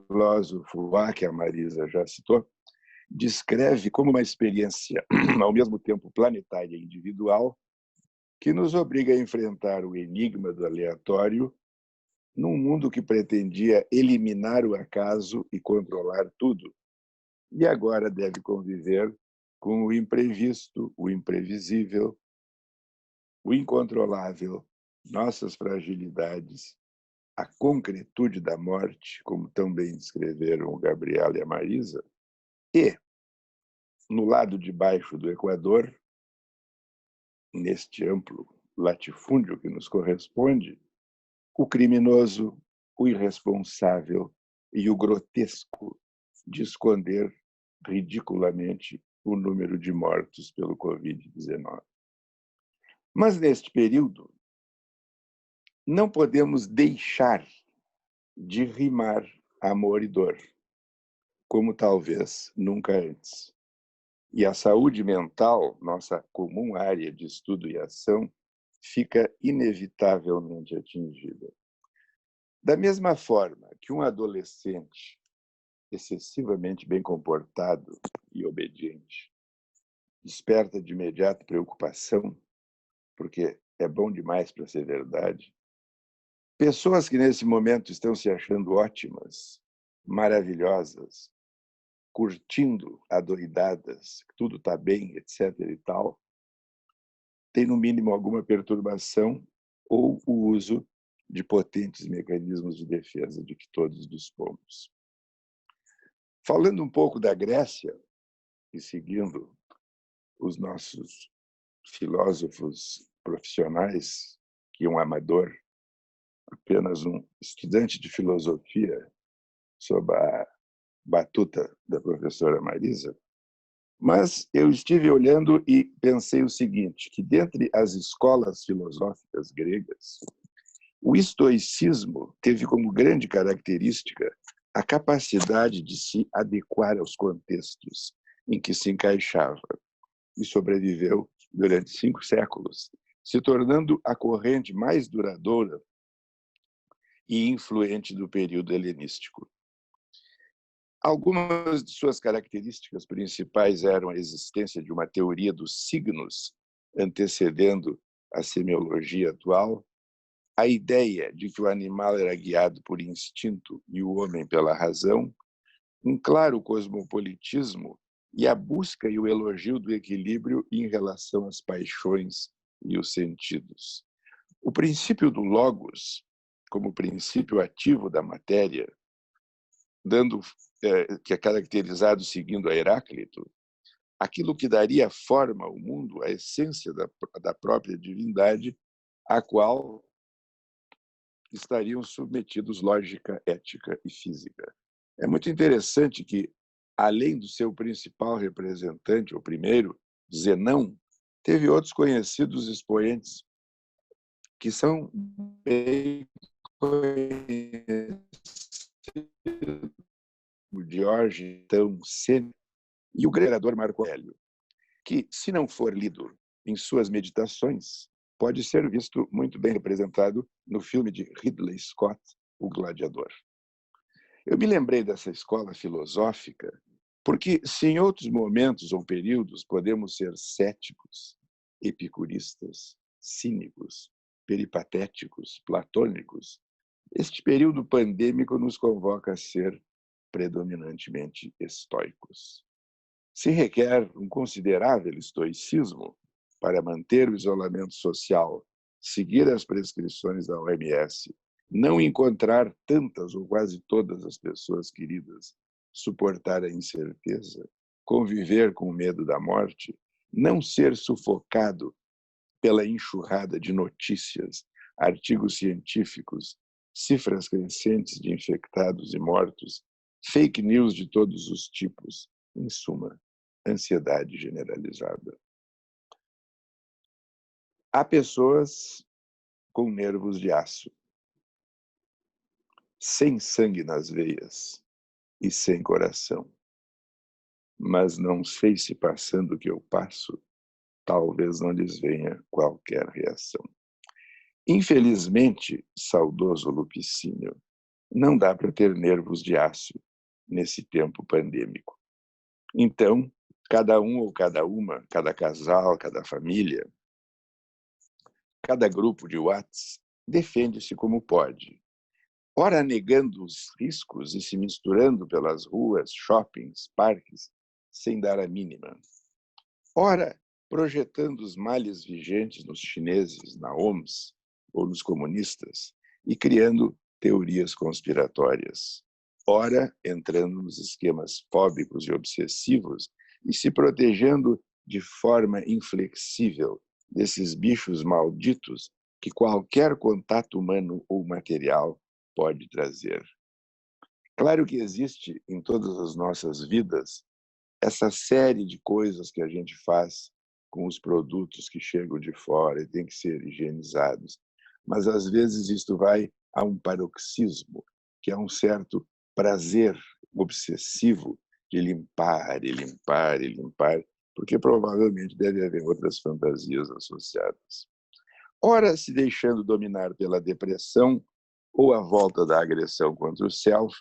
filósofo lá, que a Marisa já citou, descreve como uma experiência, ao mesmo tempo planetária e individual, que nos obriga a enfrentar o enigma do aleatório num mundo que pretendia eliminar o acaso e controlar tudo, e agora deve conviver com o imprevisto, o imprevisível, o incontrolável, nossas fragilidades, a concretude da morte, como tão bem descreveram o Gabriel e a Marisa, e, no lado de baixo do Equador, neste amplo latifúndio que nos corresponde, o criminoso, o irresponsável e o grotesco de esconder ridiculamente o número de mortos pelo Covid-19. Mas, neste período, não podemos deixar de rimar amor e dor, como talvez nunca antes. E a saúde mental, nossa comum área de estudo e ação, fica inevitavelmente atingida. Da mesma forma que um adolescente excessivamente bem comportado e obediente desperta de imediato preocupação, porque é bom demais para ser verdade, pessoas que nesse momento estão se achando ótimas, maravilhosas, curtindo adoidadas, tudo está bem, etc. e tal, tem no mínimo alguma perturbação ou o uso de potentes mecanismos de defesa de que todos dispomos. Falando um pouco da Grécia, e seguindo os nossos filósofos profissionais, que um amador, apenas um estudante de filosofia, sob a batuta da professora Marisa, mas eu estive olhando e pensei o seguinte, que dentre as escolas filosóficas gregas, o estoicismo teve como grande característica a capacidade de se adequar aos contextos em que se encaixava e sobreviveu durante 5 séculos, se tornando a corrente mais duradoura e influente do período helenístico. Algumas de suas características principais eram a existência de uma teoria dos signos antecedendo a semiologia atual, a ideia de que o animal era guiado por instinto e o homem pela razão, um claro cosmopolitismo e a busca e o elogio do equilíbrio em relação às paixões e os sentidos. O princípio do logos, como princípio ativo da matéria, que é caracterizado seguindo a Heráclito, aquilo que daria forma ao mundo, a essência da própria divindade, à qual estariam submetidos lógica, ética e física. É muito interessante que, além do seu principal representante, o primeiro, Zenão, teve outros conhecidos expoentes que são bem conhecidos, o Diógenes Sêneca e o gregor Marco Aurélio, que, se não for lido em suas meditações, pode ser visto muito bem representado no filme de Ridley Scott, O Gladiador. Eu me lembrei dessa escola filosófica porque, se em outros momentos ou períodos podemos ser céticos, epicuristas, cínicos, peripatéticos, platônicos, este período pandêmico nos convoca a ser predominantemente estoicos. Se requer um considerável estoicismo para manter o isolamento social, seguir as prescrições da OMS, não encontrar tantas ou quase todas as pessoas queridas, suportar a incerteza, conviver com o medo da morte, não ser sufocado pela enxurrada de notícias, artigos científicos, cifras crescentes de infectados e mortos, fake news de todos os tipos, em suma, ansiedade generalizada. Há pessoas com nervos de aço, sem sangue nas veias e sem coração. Mas não sei se passando o que eu passo, talvez não lhes venha qualquer reação. Infelizmente, saudoso Lupicínio, não dá para ter nervos de aço nesse tempo pandêmico. Então, cada um ou cada uma, cada casal, cada família, cada grupo de WhatsApp defende-se como pode. Ora negando os riscos e se misturando pelas ruas, shoppings, parques, sem dar a mínima. Ora projetando os males vigentes nos chineses, na OMS ou nos comunistas e criando teorias conspiratórias. Ora entrando nos esquemas fóbicos e obsessivos e se protegendo de forma inflexível desses bichos malditos que qualquer contato humano ou material pode trazer. Claro que existe em todas as nossas vidas essa série de coisas que a gente faz com os produtos que chegam de fora e têm que ser higienizados. Mas, às vezes, isto vai a um paroxismo, que é um certo prazer obsessivo de limpar e limpar e limpar, porque provavelmente deve haver outras fantasias associadas. Ora, se deixando dominar pela depressão ou a volta da agressão contra o self,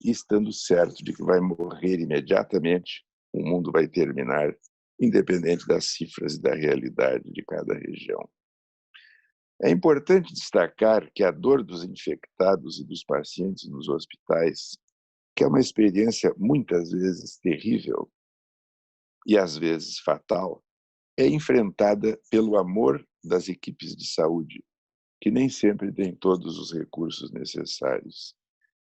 e estando certo de que vai morrer imediatamente, o mundo vai terminar, independente das cifras e da realidade de cada região. É importante destacar que a dor dos infectados e dos pacientes nos hospitais, que é uma experiência muitas vezes terrível e às vezes fatal, é enfrentada pelo amor das equipes de saúde, que nem sempre têm todos os recursos necessários.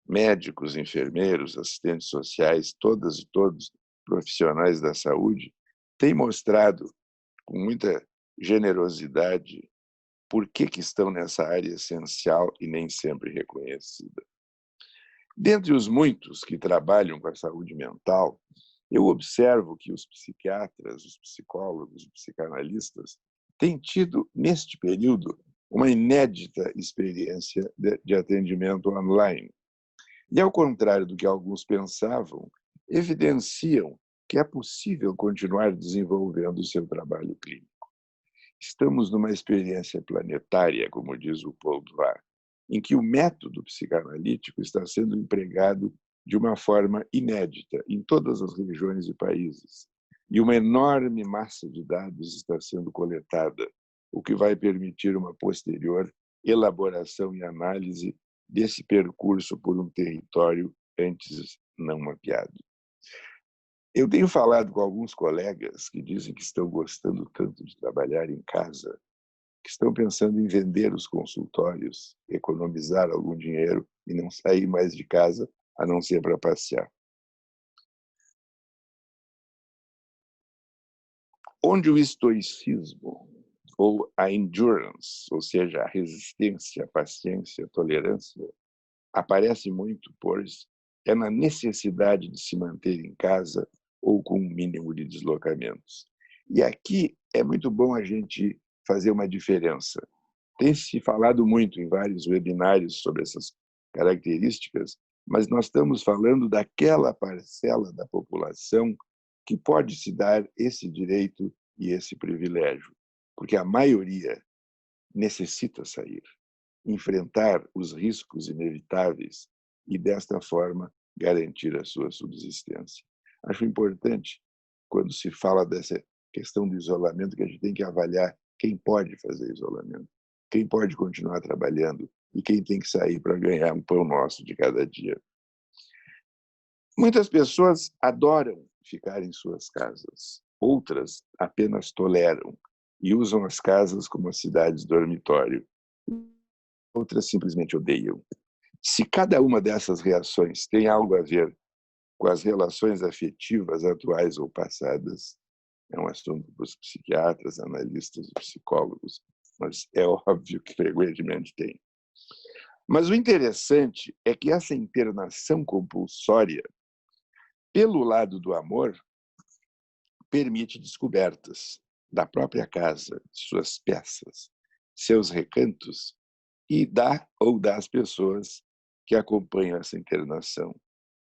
Médicos, enfermeiros, assistentes sociais, todas e todos profissionais da saúde, têm mostrado com muita generosidade por que estão nessa área essencial e nem sempre reconhecida. Dentre os muitos que trabalham com a saúde mental, eu observo que os psiquiatras, os psicólogos, os psicanalistas têm tido, neste período, uma inédita experiência de atendimento online. E, ao contrário do que alguns pensavam, evidenciam que é possível continuar desenvolvendo o seu trabalho clínico. Estamos numa experiência planetária, como diz o Paul Dwyer, em que o método psicanalítico está sendo empregado de uma forma inédita em todas as regiões e países. E uma enorme massa de dados está sendo coletada, o que vai permitir uma posterior elaboração e análise desse percurso por um território antes não mapeado. Eu tenho falado com alguns colegas que dizem que estão gostando tanto de trabalhar em casa, que estão pensando em vender os consultórios, economizar algum dinheiro e não sair mais de casa, a não ser para passear. Onde o estoicismo, ou a endurance, ou seja, a resistência, a paciência, a tolerância, aparece muito, pois é na necessidade de se manter em casa ou com um mínimo de deslocamentos. E aqui é muito bom a gente fazer uma diferença. Tem se falado muito em vários webinários sobre essas características, mas nós estamos falando daquela parcela da população que pode se dar esse direito e esse privilégio, porque a maioria necessita sair, enfrentar os riscos inevitáveis e, desta forma, garantir a sua subsistência. Acho importante, quando se fala dessa questão do isolamento, que a gente tem que avaliar quem pode fazer isolamento, quem pode continuar trabalhando e quem tem que sair para ganhar um pão nosso de cada dia. Muitas pessoas adoram ficar em suas casas, outras apenas toleram e usam as casas como cidades dormitório. Outras simplesmente odeiam. Se cada uma dessas reações tem algo a ver com as relações afetivas atuais ou passadas. É um assunto para os psiquiatras, analistas e psicólogos, mas é óbvio que frequentemente tem. Mas o interessante é que essa internação compulsória, pelo lado do amor, permite descobertas da própria casa, de suas peças, seus recantos e da ou das pessoas que acompanham essa internação,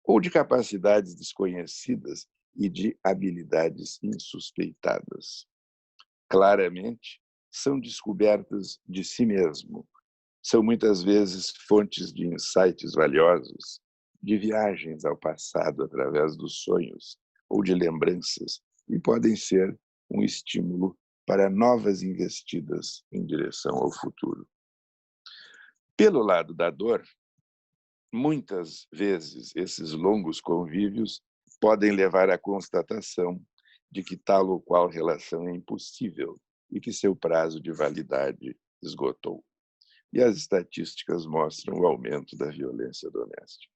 ou de capacidades desconhecidas e de habilidades insuspeitadas. Claramente, são descobertas de si mesmo. São muitas vezes fontes de insights valiosos, de viagens ao passado através dos sonhos ou de lembranças, e podem ser um estímulo para novas investidas em direção ao futuro. Pelo lado da dor, muitas vezes esses longos convívios podem levar à constatação de que tal ou qual relação é impossível e que seu prazo de validade esgotou. E as estatísticas mostram o aumento da violência doméstica.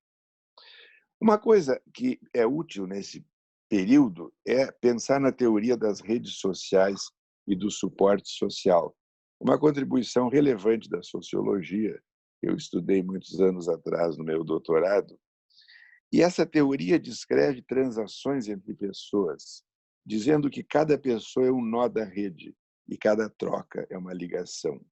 Uma coisa que é útil nesse período é pensar na teoria das redes sociais e do suporte social, uma contribuição relevante da sociologia que eu estudei muitos anos atrás no meu doutorado. E essa teoria descreve transações entre pessoas, dizendo que cada pessoa é um nó da rede e cada troca é uma ligação.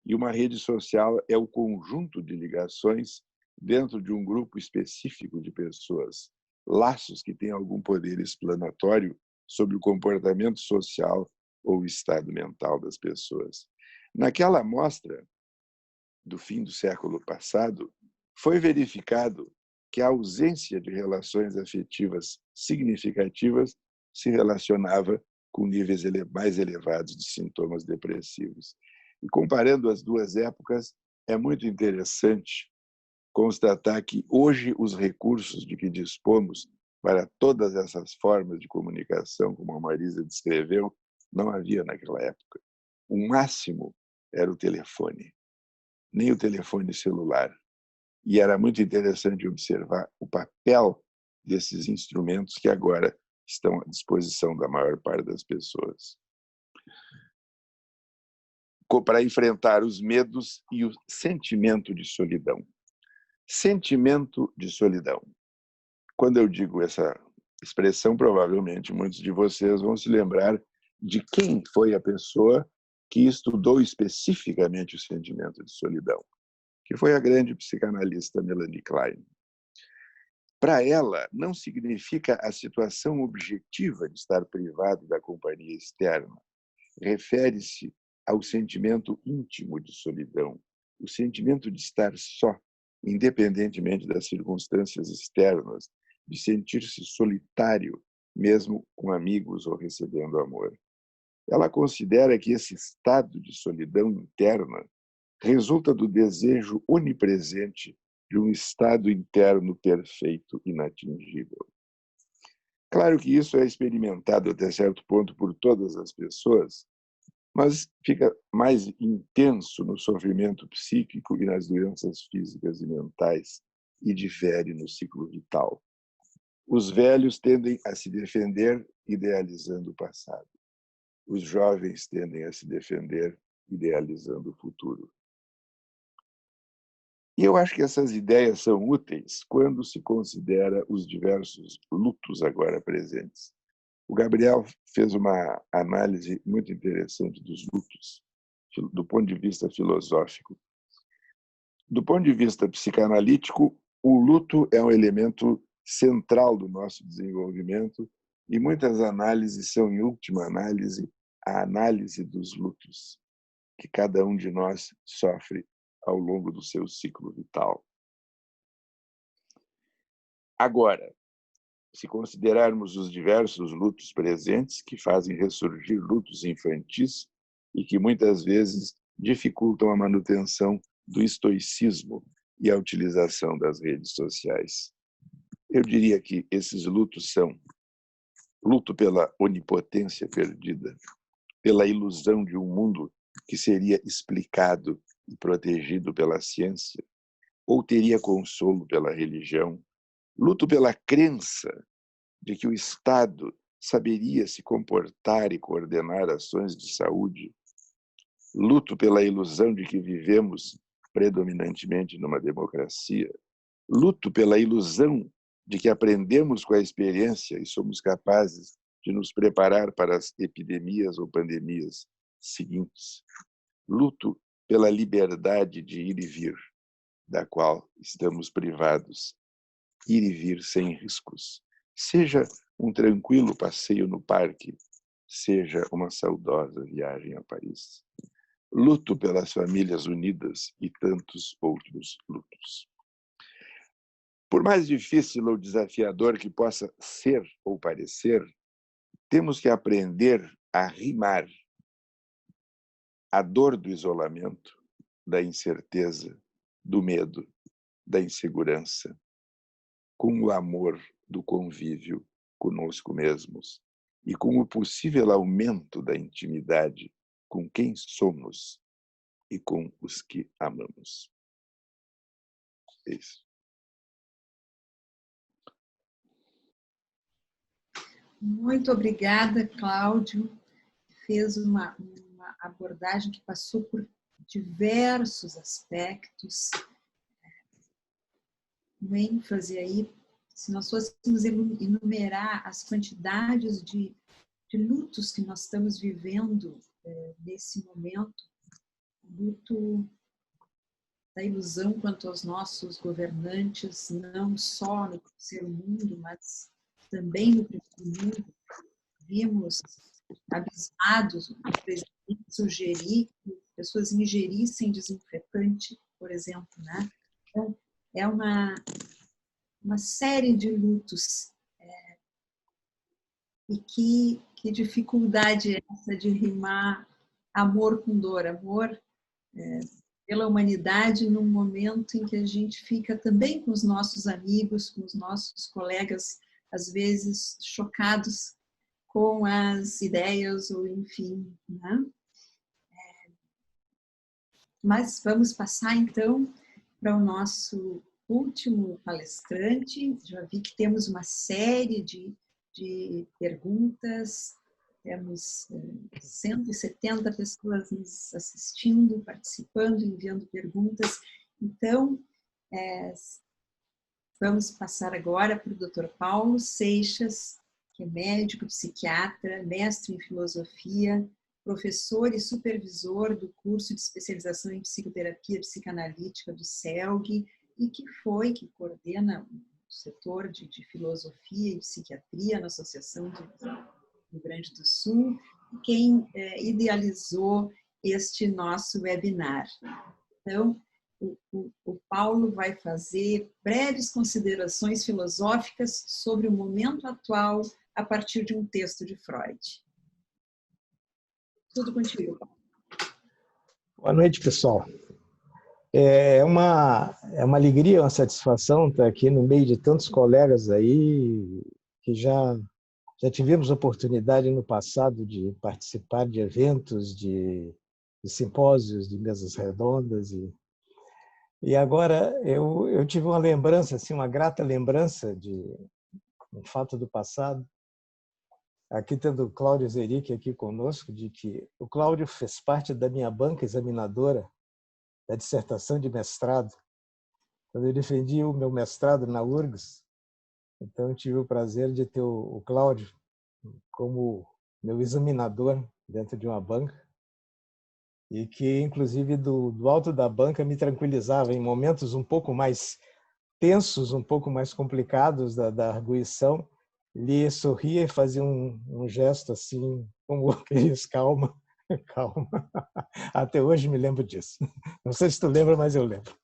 E uma rede social é o conjunto de ligações dentro de um grupo específico de pessoas, laços que têm algum poder explanatório sobre o comportamento social ou o estado mental das pessoas. Naquela amostra do fim do século passado, foi verificado que a ausência de relações afetivas significativas se relacionava com níveis mais elevados de sintomas depressivos. E comparando as duas épocas, é muito interessante constatar que hoje os recursos de que dispomos para todas essas formas de comunicação, como a Marisa descreveu, não havia naquela época. O máximo era o telefone, nem o telefone celular. E era muito interessante observar o papel desses instrumentos que agora estão à disposição da maior parte das pessoas para enfrentar os medos e o sentimento de solidão. Sentimento de solidão. Quando eu digo essa expressão, provavelmente muitos de vocês vão se lembrar de quem foi a pessoa que estudou especificamente o sentimento de solidão, que foi a grande psicanalista Melanie Klein. Para ela, não significa a situação objetiva de estar privado da companhia externa. Refere-se ao sentimento íntimo de solidão, o sentimento de estar só, independentemente das circunstâncias externas, de sentir-se solitário, mesmo com amigos ou recebendo amor. Ela considera que esse estado de solidão interna resulta do desejo onipresente de um estado interno perfeito, inatingível. Claro que isso é experimentado até certo ponto por todas as pessoas, mas fica mais intenso no sofrimento psíquico e nas doenças físicas e mentais, e difere no ciclo vital. Os velhos tendem a se defender idealizando o passado. Os jovens tendem a se defender idealizando o futuro. E eu acho que essas ideias são úteis quando se considera os diversos lutos agora presentes. O Gabriel fez uma análise muito interessante dos lutos, do ponto de vista filosófico. Do ponto de vista psicanalítico, o luto é um elemento central do nosso desenvolvimento e muitas análises são, em última análise, a análise dos lutos que cada um de nós sofre ao longo do seu ciclo vital. Agora, se considerarmos os diversos lutos presentes, que fazem ressurgir lutos infantis e que muitas vezes dificultam a manutenção do estoicismo e a utilização das redes sociais. Eu diria que esses lutos são luto pela onipotência perdida, pela ilusão de um mundo que seria explicado e protegido pela ciência, ou teria consolo pela religião, Luto pela crença de que o Estado saberia se comportar e coordenar ações de saúde. Luto pela ilusão de que vivemos predominantemente numa democracia. Luto pela ilusão de que aprendemos com a experiência e somos capazes de nos preparar para as epidemias ou pandemias seguintes. Luto pela liberdade de ir e vir, da qual estamos privados. Ir e vir sem riscos. Seja um tranquilo passeio no parque, seja uma saudosa viagem a Paris. Luto pelas famílias unidas e tantos outros lutos. Por mais difícil ou desafiador que possa ser ou parecer, temos que aprender a rimar a dor do isolamento, da incerteza, do medo, da insegurança, com o amor do convívio conosco mesmos e com o possível aumento da intimidade com quem somos e com os que amamos. É isso. Muito obrigada, Cláudio. Fez uma abordagem que passou por diversos aspectos. Um ênfase aí, se nós fôssemos enumerar as quantidades de lutos que nós estamos vivendo nesse momento, luto da ilusão quanto aos nossos governantes, não só no terceiro mundo, mas também no primeiro mundo. Vimos abismados o presidente sugerir que pessoas ingerissem desinfetante, por exemplo, né? Então, é uma série de lutos. E que dificuldade é essa de rimar amor com dor, amor pela humanidade num momento em que a gente fica também com os nossos amigos, com os nossos colegas, às vezes chocados com as ideias, ou enfim, né? Mas vamos passar então para o nosso último palestrante. Já vi que temos uma série de perguntas, temos 170 pessoas nos assistindo, participando, enviando perguntas. Então, vamos passar agora para o Dr. Paulo Seixas, que é médico, psiquiatra, mestre em filosofia, professor e supervisor do curso de especialização em psicoterapia psicanalítica do CELG e que coordena o setor de filosofia e psiquiatria na Associação do Rio Grande do Sul, e quem idealizou este nosso webinar. Então, o Paulo vai fazer breves considerações filosóficas sobre o momento atual a partir de um texto de Freud. Tudo contigo, Paulo. Boa noite, pessoal. É uma alegria, uma satisfação estar aqui no meio de tantos colegas aí que já tivemos oportunidade no passado de participar de eventos, de simpósios, de mesas redondas. E agora eu tive uma lembrança, assim, uma grata lembrança de um fato do passado. Aqui tendo o Cláudio Zeric aqui conosco, de que o Cláudio fez parte da minha banca examinadora da dissertação de mestrado, quando eu defendi o meu mestrado na URGS. Então, eu tive o prazer de ter o Cláudio como meu examinador dentro de uma banca, e que, inclusive, do alto da banca me tranquilizava em momentos um pouco mais tensos, um pouco mais complicados da arguição. Ele sorria e fazia um gesto assim, como aqueles, calma, calma. Até hoje me lembro disso. Não sei se tu lembra, mas eu lembro.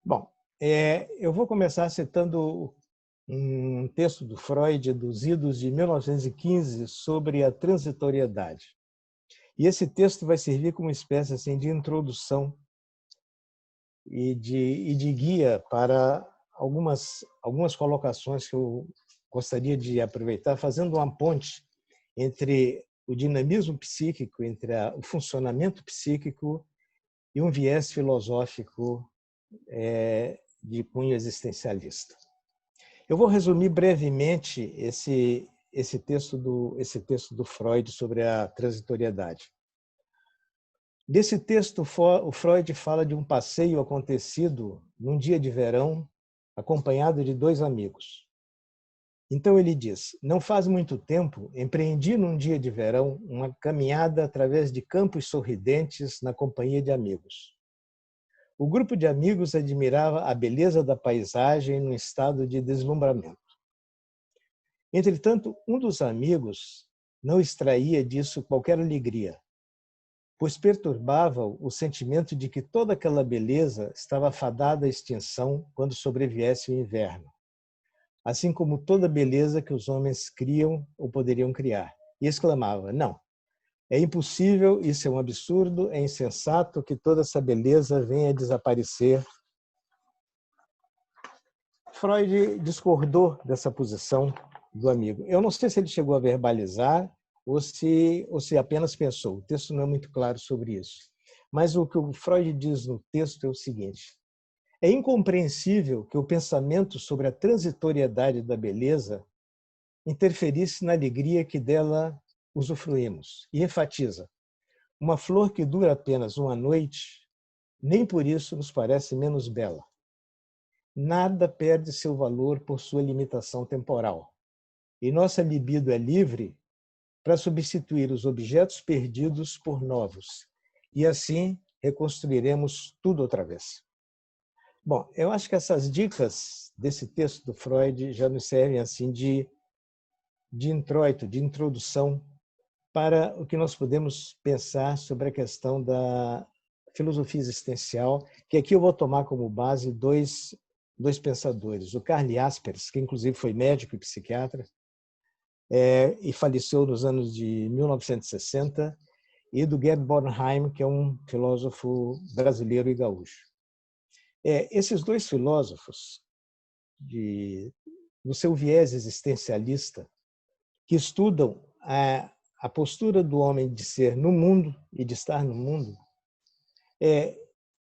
Bom, eu vou começar citando um texto do Freud, dos Idos de 1915, sobre a transitoriedade. E esse texto vai servir como uma espécie assim, de introdução e de guia para algumas colocações que eu gostaria de aproveitar, fazendo uma ponte entre o dinamismo psíquico, entre o funcionamento psíquico e um viés filosófico de cunho existencialista. Eu vou resumir brevemente esse texto do Freud sobre a transitoriedade. Nesse texto, o Freud fala de um passeio acontecido num dia de verão, acompanhado de 2 amigos. Então ele diz: não faz muito tempo, empreendi num dia de verão uma caminhada através de campos sorridentes na companhia de amigos. O grupo de amigos admirava a beleza da paisagem num estado de deslumbramento. Entretanto, um dos amigos não extraía disso qualquer alegria, pois perturbava-o o sentimento de que toda aquela beleza estava fadada à extinção quando sobreviesse o inverno, assim como toda beleza que os homens criam ou poderiam criar. E exclamava: não, é impossível, isso é um absurdo, é insensato que toda essa beleza venha a desaparecer. Freud discordou dessa posição do amigo. Eu não sei se ele chegou a verbalizar ou se apenas pensou. O texto não é muito claro sobre isso. Mas o que o Freud diz no texto é o seguinte: é incompreensível que o pensamento sobre a transitoriedade da beleza interferisse na alegria que dela usufruímos. E enfatiza: uma flor que dura apenas uma noite, nem por isso nos parece menos bela. Nada perde seu valor por sua limitação temporal. E nossa libido é livre para substituir os objetos perdidos por novos. E assim reconstruiremos tudo outra vez. Bom, eu acho que essas dicas desse texto do Freud já nos servem assim de introito, de introdução para o que nós podemos pensar sobre a questão da filosofia existencial, que aqui eu vou tomar como base dois pensadores. O Karl Jaspers, que inclusive foi médico e psiquiatra, e faleceu nos anos de 1960, e do Gerd Bornheim, que é um filósofo brasileiro e gaúcho. Esses 2 filósofos, no seu viés existencialista, que estudam a postura do homem de ser no mundo e de estar no mundo,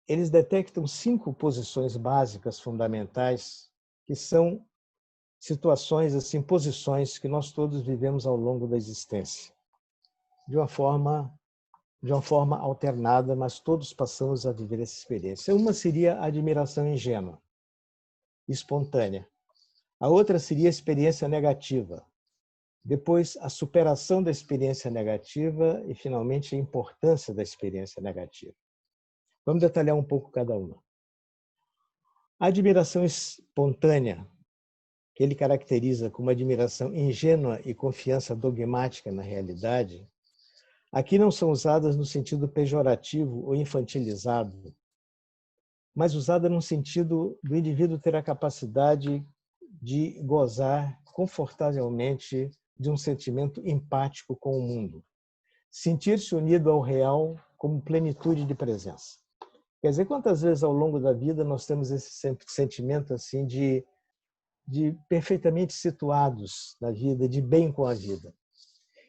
eles detectam 5 posições básicas fundamentais que são situações, assim, posições que nós todos vivemos ao longo da existência, de uma forma alternada, mas todos passamos a viver essa experiência. Uma seria a admiração ingênua, espontânea. A outra seria a experiência negativa. Depois, a superação da experiência negativa e, finalmente, a importância da experiência negativa. Vamos detalhar um pouco cada uma. A admiração espontânea, que ele caracteriza como admiração ingênua e confiança dogmática na realidade, aqui não são usadas no sentido pejorativo ou infantilizado, mas usada no sentido do indivíduo ter a capacidade de gozar confortavelmente de um sentimento empático com o mundo, sentir-se unido ao real como plenitude de presença. Quer dizer, quantas vezes ao longo da vida nós temos esse sentimento assim de perfeitamente situados na vida, de bem com a vida.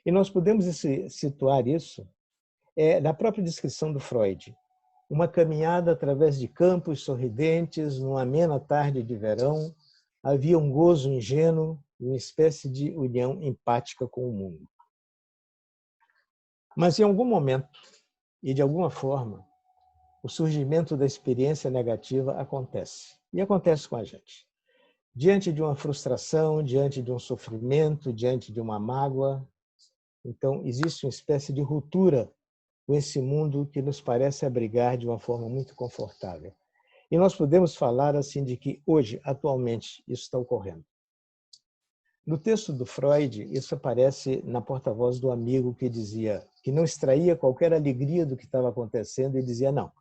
E nós podemos situar isso na própria descrição do Freud. Uma caminhada através de campos sorridentes, numa amena tarde de verão, havia um gozo ingênuo, uma espécie de união empática com o mundo. Mas em algum momento, e de alguma forma, o surgimento da experiência negativa acontece. E acontece com a gente. Diante de uma frustração, diante de um sofrimento, diante de uma mágoa, então existe uma espécie de ruptura com esse mundo que nos parece abrigar de uma forma muito confortável. E nós podemos falar assim de que hoje, atualmente, isso está ocorrendo. No texto do Freud, isso aparece na porta-voz do amigo que dizia que não extraía qualquer alegria do que estava acontecendo e dizia: não,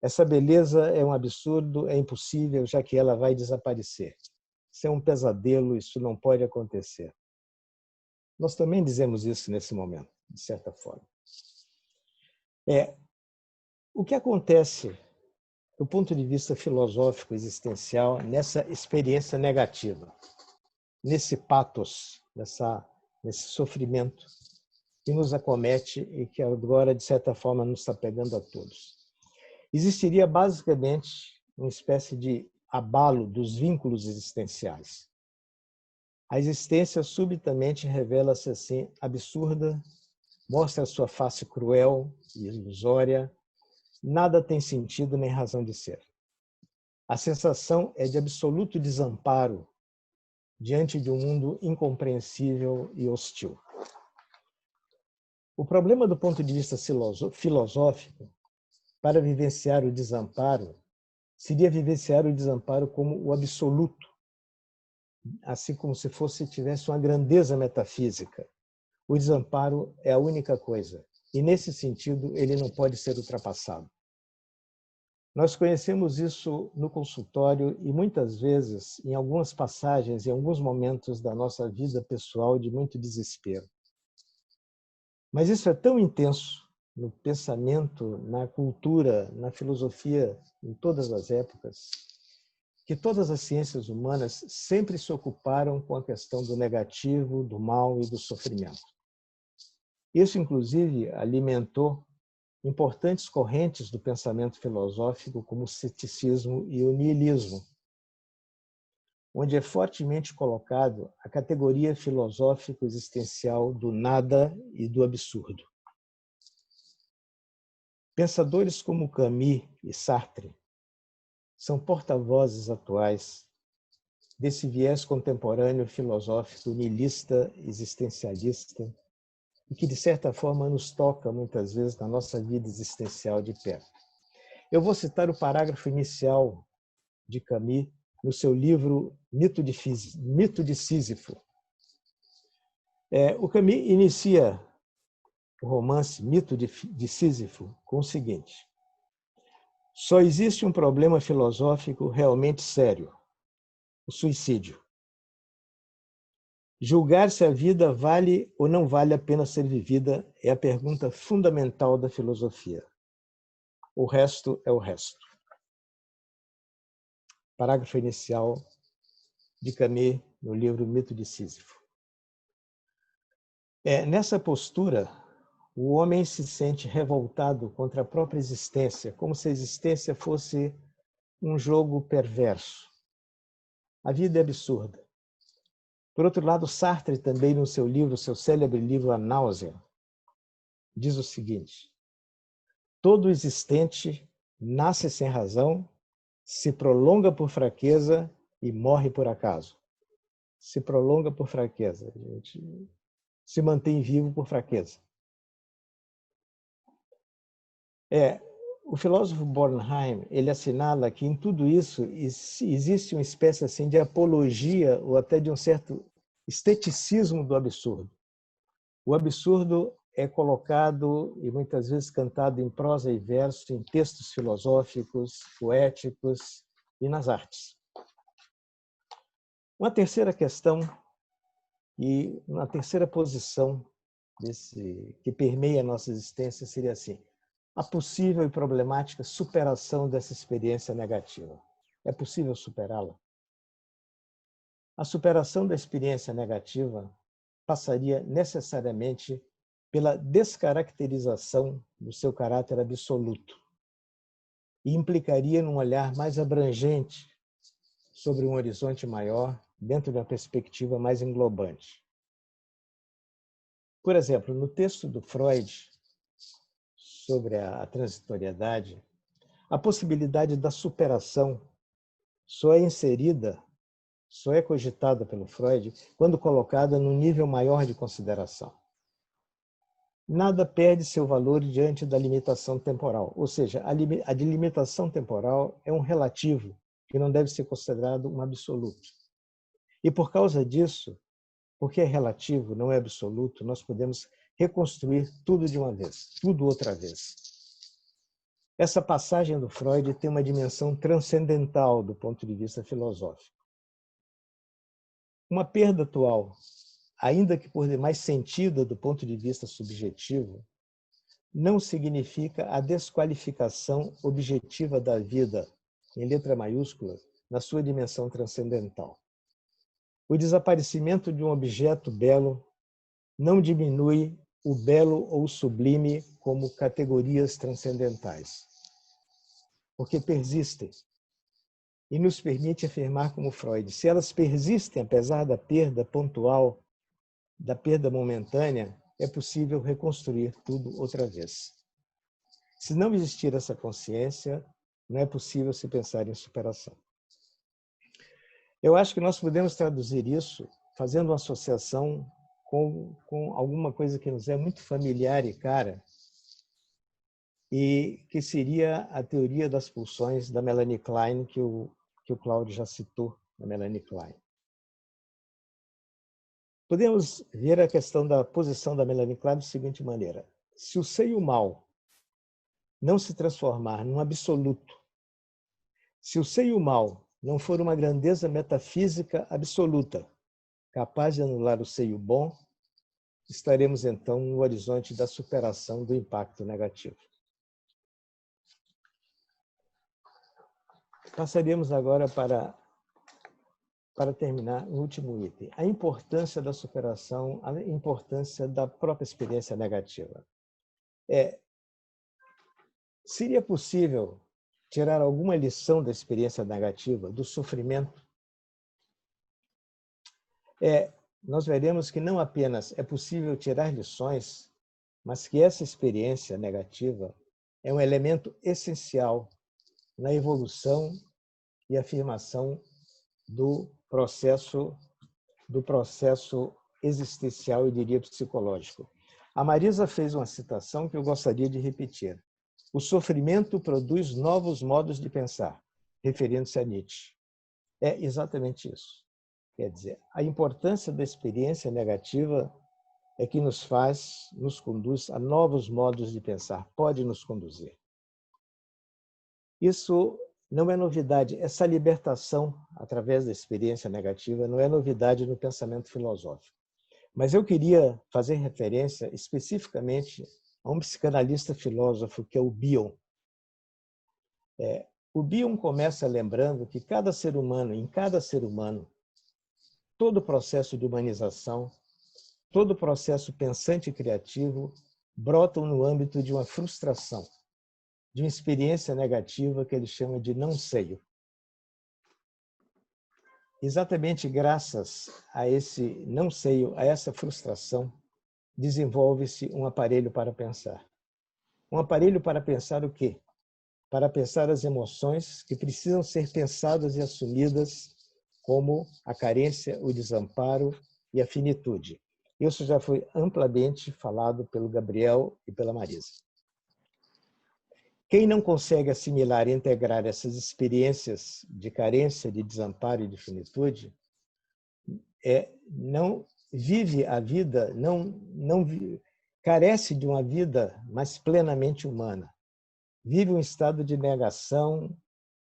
essa beleza é um absurdo, é impossível, já que ela vai desaparecer. Isso é um pesadelo, isso não pode acontecer. Nós também dizemos isso nesse momento, de certa forma. O que acontece, do ponto de vista filosófico existencial, nessa experiência negativa, nesse pathos, nesse sofrimento que nos acomete e que agora, de certa forma, nos está pegando a todos? Existiria basicamente uma espécie de abalo dos vínculos existenciais. A existência subitamente revela-se assim absurda, mostra sua face cruel e ilusória, nada tem sentido nem razão de ser. A sensação é de absoluto desamparo diante de um mundo incompreensível e hostil. O problema do ponto de vista filosófico, para vivenciar o desamparo, seria vivenciar o desamparo como o absoluto, assim como se tivesse uma grandeza metafísica. O desamparo é a única coisa, e nesse sentido ele não pode ser ultrapassado. Nós conhecemos isso no consultório e muitas vezes, em algumas passagens, em alguns momentos da nossa vida pessoal de muito desespero. Mas isso é tão intenso no pensamento, na cultura, na filosofia, em todas as épocas, que todas as ciências humanas sempre se ocuparam com a questão do negativo, do mal e do sofrimento. Isso, inclusive, alimentou importantes correntes do pensamento filosófico, como o ceticismo e o niilismo, onde é fortemente colocado a categoria filosófico-existencial do nada e do absurdo. Pensadores como Camus e Sartre são porta-vozes atuais desse viés contemporâneo filosófico niilista, existencialista, e que, de certa forma, nos toca, muitas vezes, na nossa vida existencial de perto. Eu vou citar o parágrafo inicial de Camus no seu livro Mito de Sísifo. O Camus inicia o romance Mito de Sísifo com o seguinte: só existe um problema filosófico realmente sério, o suicídio. Julgar se a vida vale ou não vale a pena ser vivida é a pergunta fundamental da filosofia. O resto é o resto. Parágrafo inicial de Camus no livro Mito de Sísifo. Nessa postura, o homem se sente revoltado contra a própria existência, como se a existência fosse um jogo perverso. A vida é absurda. Por outro lado, Sartre também, no seu livro, seu célebre livro A Náusea, diz o seguinte: todo existente nasce sem razão, se prolonga por fraqueza e morre por acaso. Se prolonga por fraqueza, a gente se mantém vivo por fraqueza. O filósofo Bornheim, ele assinala que em tudo isso existe uma espécie assim de apologia ou até de um certo esteticismo do absurdo. O absurdo é colocado e muitas vezes cantado em prosa e verso, em textos filosóficos, poéticos e nas artes. Uma terceira questão e uma terceira posição que permeia a nossa existência seria assim: a possível e problemática superação dessa experiência negativa. É possível superá-la? A superação da experiência negativa passaria necessariamente pela descaracterização do seu caráter absoluto e implicaria num olhar mais abrangente sobre um horizonte maior, dentro de uma perspectiva mais englobante. Por exemplo, no texto do Freud sobre a transitoriedade, a possibilidade da superação só é cogitada pelo Freud quando colocada num nível maior de consideração. Nada perde seu valor diante da limitação temporal, ou seja, a delimitação temporal é um relativo que não deve ser considerado um absoluto. E por causa disso, porque é relativo, não é absoluto, nós podemos reconstruir tudo de uma vez, tudo outra vez. Essa passagem do Freud tem uma dimensão transcendental do ponto de vista filosófico. Uma perda atual, ainda que por demais sentida do ponto de vista subjetivo, não significa a desqualificação objetiva da vida, em letra maiúscula, na sua dimensão transcendental. O desaparecimento de um objeto belo não diminui o belo ou o sublime como categorias transcendentais, porque persistem. e nos permite afirmar como Freud, se elas persistem apesar da perda pontual, da perda momentânea, é possível reconstruir tudo outra vez. Se não existir essa consciência, não é possível se pensar em superação. Eu acho que nós podemos traduzir isso fazendo uma associação com alguma coisa que nos é muito familiar e cara, e que seria a teoria das pulsões da Melanie Klein, que o Cláudio já citou, da Melanie Klein. Podemos ver a questão da posição da Melanie Klein da seguinte maneira. Se o seio mal não se transformar num absoluto, se o seio mal não for uma grandeza metafísica absoluta, capaz de anular o seio bom, estaremos então no horizonte da superação do impacto negativo. Passaríamos agora para terminar o último item, a importância da superação, a importância da própria experiência negativa. Seria possível tirar alguma lição da experiência negativa, do sofrimento? Nós veremos que não apenas é possível tirar lições, mas que essa experiência negativa é um elemento essencial na evolução e afirmação do processo existencial, eu diria, psicológico. A Marisa fez uma citação que eu gostaria de repetir. O sofrimento produz novos modos de pensar, referindo-se a Nietzsche. É exatamente isso. Quer dizer, a importância da experiência negativa é que nos conduz a novos modos de pensar, pode nos conduzir. Isso não é novidade, essa libertação através da experiência negativa não é novidade no pensamento filosófico. Mas eu queria fazer referência especificamente a um psicanalista filósofo que é o Bion. O Bion começa lembrando que cada ser humano, em cada ser humano, todo processo de humanização, todo processo pensante e criativo brotam no âmbito de uma frustração, de uma experiência negativa que ele chama de não-seio. Exatamente graças a esse não-seio, a essa frustração, desenvolve-se um aparelho para pensar. Um aparelho para pensar o quê? Para pensar as emoções que precisam ser pensadas e assumidas, como a carência, o desamparo e a finitude. Isso já foi amplamente falado pelo Gabriel e pela Marisa. Quem não consegue assimilar e integrar essas experiências de carência, de desamparo e de finitude, não vive a vida, carece de uma vida mais plenamente humana. Vive um estado de negação,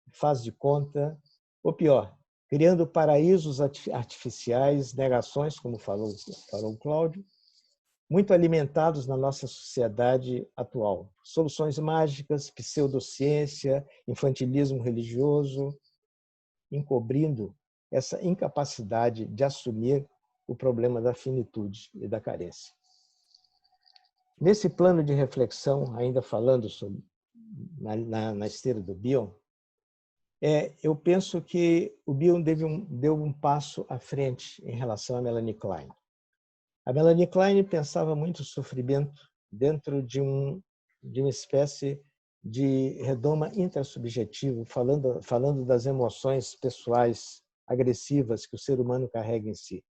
faz de conta, ou pior, criando paraísos artificiais, negações, como falou o Cláudio, muito alimentados na nossa sociedade atual. Soluções mágicas, pseudociência, infantilismo religioso, encobrindo essa incapacidade de assumir o problema da finitude e da carência. Nesse plano de reflexão, ainda falando na esteira do Bion, eu penso que o Bion deu um passo à frente em relação a Melanie Klein. A Melanie Klein pensava muito o sofrimento dentro de uma espécie de redoma intrasubjetivo, falando das emoções pessoais agressivas que o ser humano carrega em si.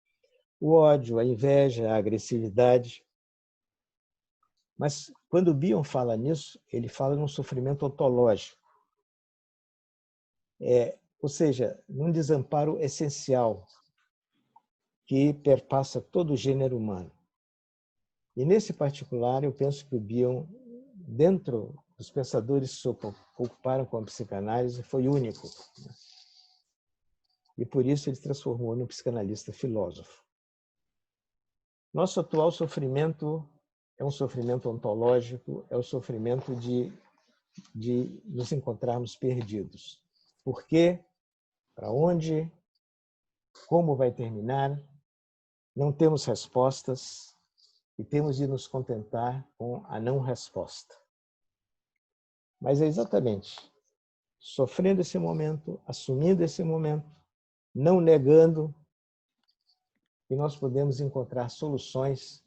O ódio, a inveja, a agressividade. Mas quando o Bion fala nisso, ele fala num sofrimento ontológico. Ou seja, num desamparo essencial que perpassa todo o gênero humano. E nesse particular, eu penso que o Bion, dentro dos pensadores que se ocuparam com a psicanálise, foi único. E por isso ele se transformou num psicanalista filósofo. Nosso atual sofrimento é um sofrimento ontológico, é o sofrimento de nos encontrarmos perdidos. Por quê? Para onde? Como vai terminar? Não temos respostas e temos de nos contentar com a não resposta. Mas é exatamente sofrendo esse momento, assumindo esse momento, não negando, e nós podemos encontrar soluções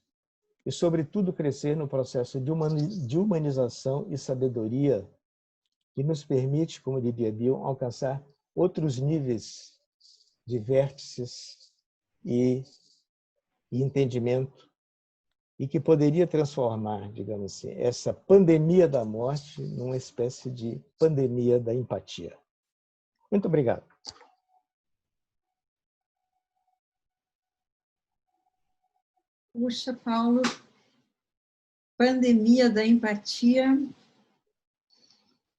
e, sobretudo, crescer no processo de humanização e sabedoria que nos permite, como diria Bill, alcançar outros níveis de vértices e entendimento, e que poderia transformar, digamos assim, essa pandemia da morte numa espécie de pandemia da empatia. Muito obrigado. Puxa, Paulo, pandemia da empatia,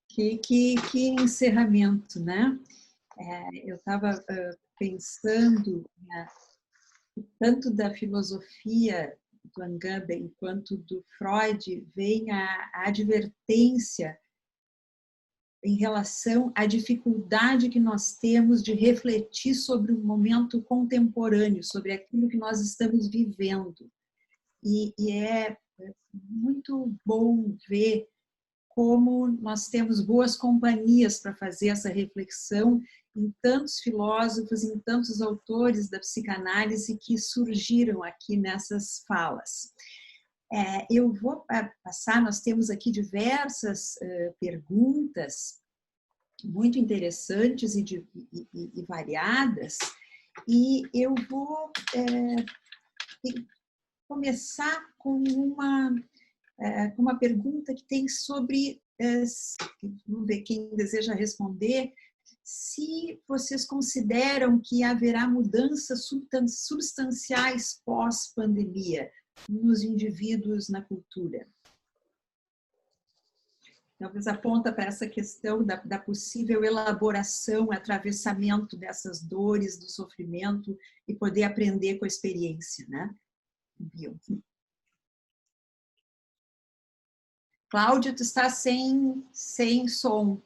que encerramento, né? Eu estava pensando, né, tanto da filosofia do Agamben quanto do Freud, vem a advertência em relação à dificuldade que nós temos de refletir sobre o momento contemporâneo, sobre aquilo que nós estamos vivendo. E é muito bom ver como nós temos boas companhias para fazer essa reflexão em tantos filósofos, em tantos autores da psicanálise que surgiram aqui nessas falas. Eu vou passar, nós temos aqui diversas perguntas muito interessantes e variadas, e eu vou começar com uma pergunta que tem sobre, vamos ver quem deseja responder, se vocês consideram que haverá mudanças substanciais pós-pandemia nos indivíduos, na cultura. Talvez aponta para essa questão da possível elaboração, atravessamento dessas dores, do sofrimento e poder aprender com a experiência, né? Viu? Cláudio, tu está sem som.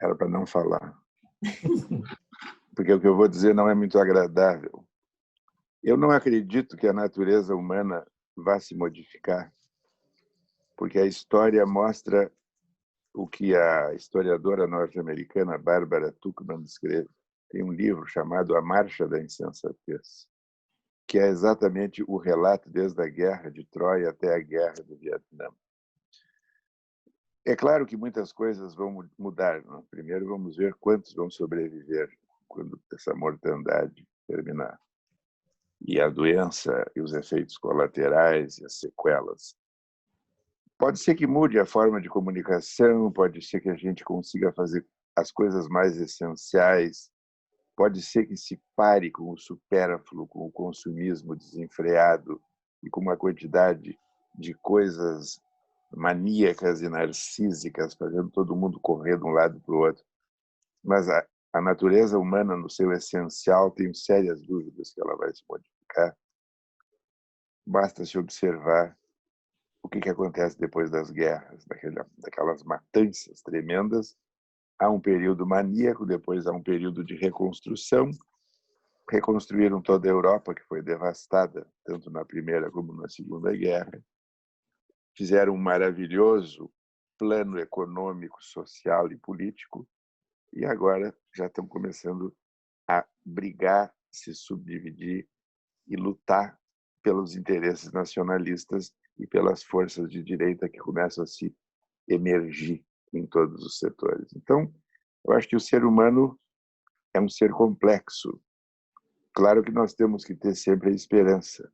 Era para não falar. Porque o que eu vou dizer não é muito agradável. Eu não acredito que a natureza humana vá se modificar, porque a história mostra o que a historiadora norte-americana Barbara Tuchman escreve. Tem um livro chamado A Marcha da Insensatez, que é exatamente o relato desde a Guerra de Troia até a Guerra do Vietnã. É claro que muitas coisas vão mudar. Não? Primeiro vamos ver quantos vão sobreviver quando essa mortandade terminar. E a doença e os efeitos colaterais e as sequelas. Pode ser que mude a forma de comunicação, pode ser que a gente consiga fazer as coisas mais essenciais, pode ser que se pare com o supérfluo, com o consumismo desenfreado e com uma quantidade de coisas maníacas e narcísicas, fazendo todo mundo correr de um lado para o outro. Mas a natureza humana, no seu essencial, tenho sérias dúvidas que ela vai se modificar. Basta se observar o que acontece depois das guerras, daquelas matanças tremendas. Há um período maníaco, depois há um período de reconstrução. Reconstruíram toda a Europa, que foi devastada, tanto na Primeira como na Segunda Guerra. Fizeram um maravilhoso plano econômico, social e político, e agora já estão começando a brigar, se subdividir e lutar pelos interesses nacionalistas e pelas forças de direita que começam a se emergir em todos os setores. Então, eu acho que o ser humano é um ser complexo. Claro que nós temos que ter sempre a esperança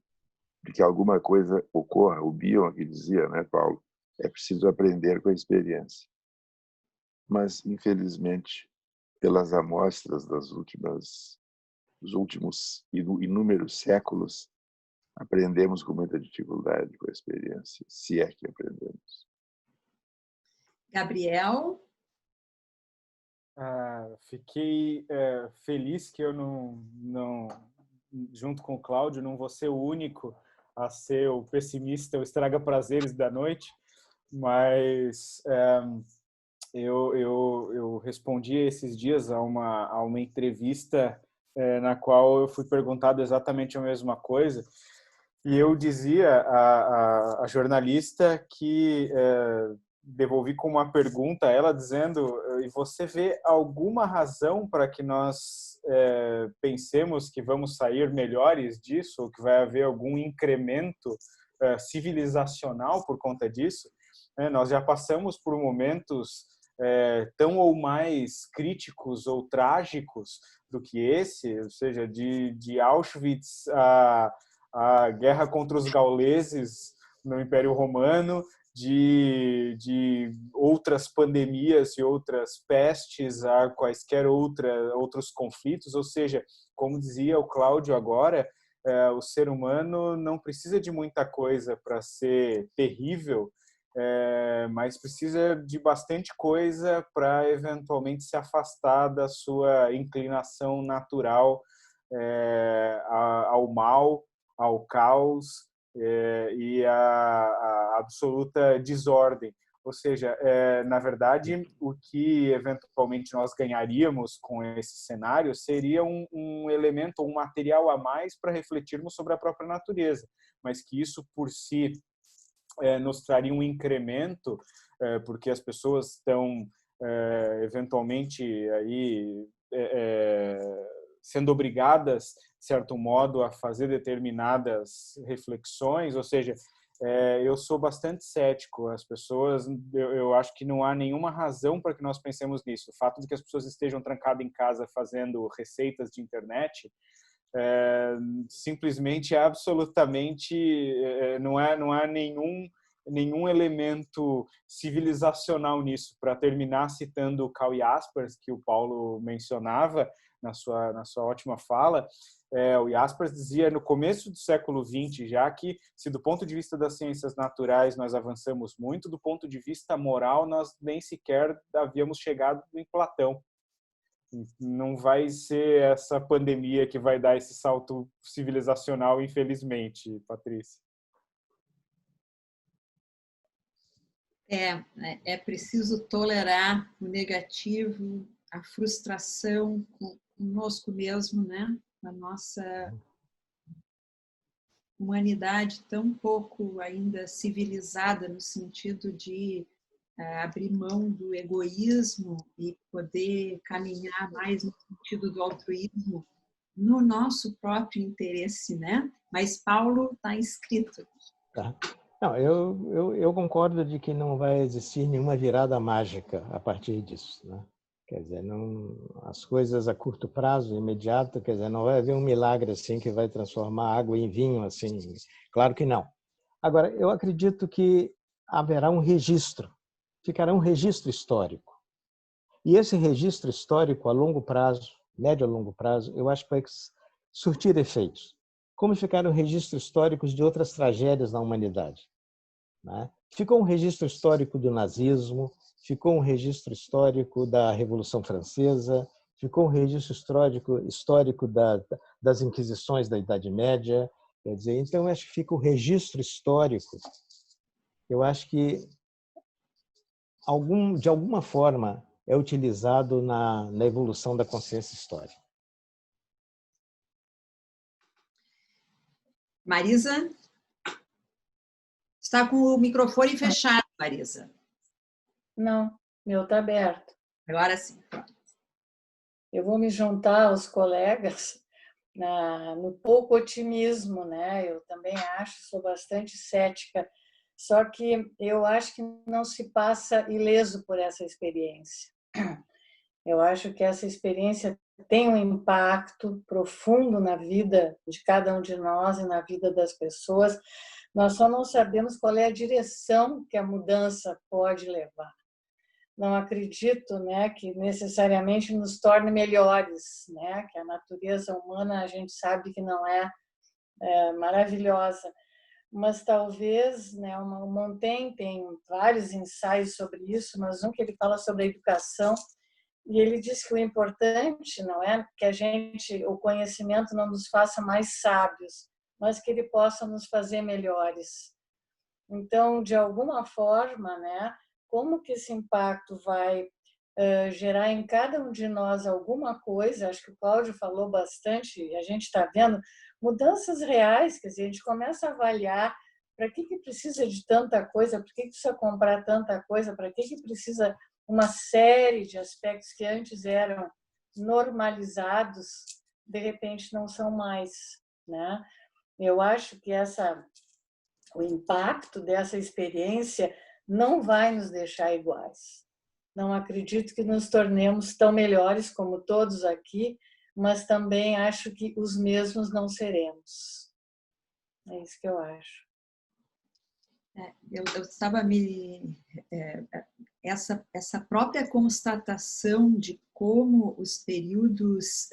de que alguma coisa ocorra. O Bion que dizia, né, Paulo? É preciso aprender com a experiência. Mas, infelizmente, pelas amostras dos últimos inúmeros séculos, aprendemos com muita dificuldade com a experiência, se é que aprendemos. Gabriel? Fiquei feliz que eu não, junto com o Cláudio, não vou ser o único a ser o pessimista, o estraga-prazeres da noite, mas eu respondi esses dias a uma entrevista na qual eu fui perguntado exatamente a mesma coisa, E eu dizia a jornalista que devolvi com uma pergunta a ela dizendo: e você vê alguma razão para que nós pensemos que vamos sair melhores disso, ou que vai haver algum incremento civilizacional por conta disso? Nós já passamos por momentos tão ou mais críticos ou trágicos do que esse, ou seja, de Auschwitz a guerra contra os gauleses no Império Romano, de outras pandemias e outras pestes a quaisquer outros conflitos. Ou seja, como dizia o Cláudio agora, o ser humano não precisa de muita coisa para ser terrível, mas precisa de bastante coisa para eventualmente se afastar da sua inclinação natural ao mal, ao caos e à absoluta desordem. Ou seja, na verdade, o que eventualmente nós ganharíamos com esse cenário seria um elemento, um material a mais para refletirmos sobre a própria natureza, mas que isso por si nos traria um incremento, porque as pessoas estão eventualmente aí sendo obrigadas, de certo modo, a fazer determinadas reflexões. Ou seja, eu sou bastante cético. As pessoas, eu acho que não há nenhuma razão para que nós pensemos nisso. O fato de que as pessoas estejam trancadas em casa fazendo receitas de internet simplesmente, absolutamente, não há nenhum elemento civilizacional nisso. Para terminar, citando o Karl Jaspers, que o Paulo mencionava na sua ótima fala, o Jaspers dizia no começo do século XX já que, se do ponto de vista das ciências naturais nós avançamos muito, do ponto de vista moral nós nem sequer havíamos chegado em Platão. Não vai ser essa pandemia que vai dar esse salto civilizacional, infelizmente, Patrícia. É preciso tolerar o negativo, a frustração conosco mesmo, né? A nossa humanidade tão pouco ainda civilizada no sentido de abrir mão do egoísmo e poder caminhar mais no sentido do altruísmo, no nosso próprio interesse, né? Mas Paulo está inscrito. Tá. Não, eu concordo de que não vai existir nenhuma virada mágica a partir disso, né? Quer dizer, não, as coisas a curto prazo, imediato, quer dizer, não vai haver um milagre assim que vai transformar água em vinho, assim. Claro que não. Agora, eu acredito que haverá um registro, ficará um registro histórico. E esse registro histórico a longo prazo, médio a longo prazo, eu acho que vai surtir efeitos. Como ficaram registros históricos de outras tragédias na humanidade, né? Ficou um registro histórico do nazismo, ficou um registro histórico da Revolução Francesa, ficou um registro histórico das inquisições da Idade Média. Quer dizer, então, eu acho que fica o registro histórico. Eu acho que, de alguma forma, é utilizado na evolução da consciência histórica. Marisa? Está com o microfone fechado, Marisa. Não, meu está aberto. Agora sim. Eu vou me juntar aos colegas no pouco otimismo, né? Eu também sou bastante cética, só que eu acho que não se passa ileso por essa experiência. Eu acho que essa experiência tem um impacto profundo na vida de cada um de nós e na vida das pessoas. Nós só não sabemos qual é a direção que a mudança pode levar. Não acredito, né, que necessariamente nos torne melhores, né? Que a natureza humana a gente sabe que não é maravilhosa, mas talvez, né, o Montaigne tem vários ensaios sobre isso, mas um que ele fala sobre a educação, e ele diz que o importante não é que o conhecimento não nos faça mais sábios, mas que ele possa nos fazer melhores. Então, de alguma forma, né, como que esse impacto vai gerar em cada um de nós alguma coisa. Acho que o Cláudio falou bastante, e a gente está vendo mudanças reais, quer dizer, a gente começa a avaliar para que precisa de tanta coisa, por que precisa comprar tanta coisa, para que precisa uma série de aspectos que antes eram normalizados, de repente não são mais, né? Eu acho que o impacto dessa experiência não vai nos deixar iguais. Não acredito que nos tornemos tão melhores como todos aqui, mas também acho que os mesmos não seremos. É isso que eu acho. Eu estava essa própria constatação de como os períodos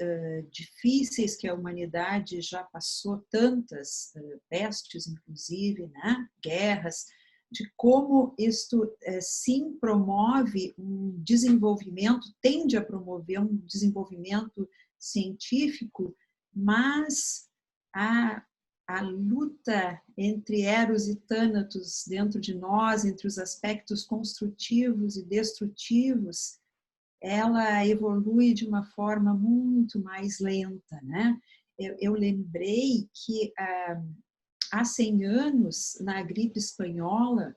difíceis que a humanidade já passou, tantas pestes, inclusive, né? Guerras, de como isto sim promove um desenvolvimento, tende a promover um desenvolvimento científico, mas a luta entre Eros e Thanatos dentro de nós, entre os aspectos construtivos e destrutivos, ela evolui de uma forma muito mais lenta, né? Eu lembrei que há 100 anos, na gripe espanhola,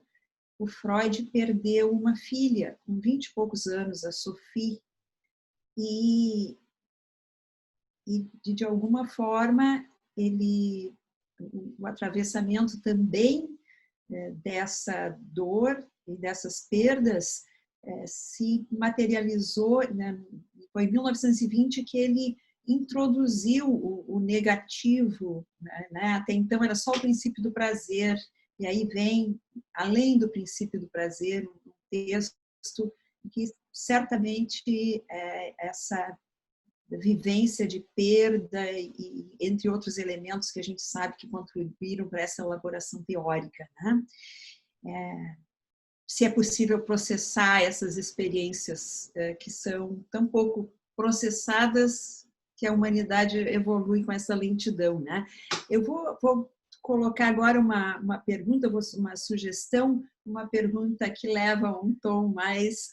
o Freud perdeu uma filha, com 20 e poucos anos, a Sophie, e de alguma forma o atravessamento também dessa dor e dessas perdas se materializou, né? Foi em 1920 que ele introduziu o negativo, né? Até então era só o princípio do prazer, e aí vem, além do princípio do prazer, um texto que certamente essa vivência de perda e entre outros elementos que a gente sabe que contribuíram para essa elaboração teórica, né? Se é possível processar essas experiências que são tão pouco processadas que a humanidade evolui com essa lentidão, né? Eu vou colocar agora uma pergunta, uma sugestão, uma pergunta que leva a um tom mais,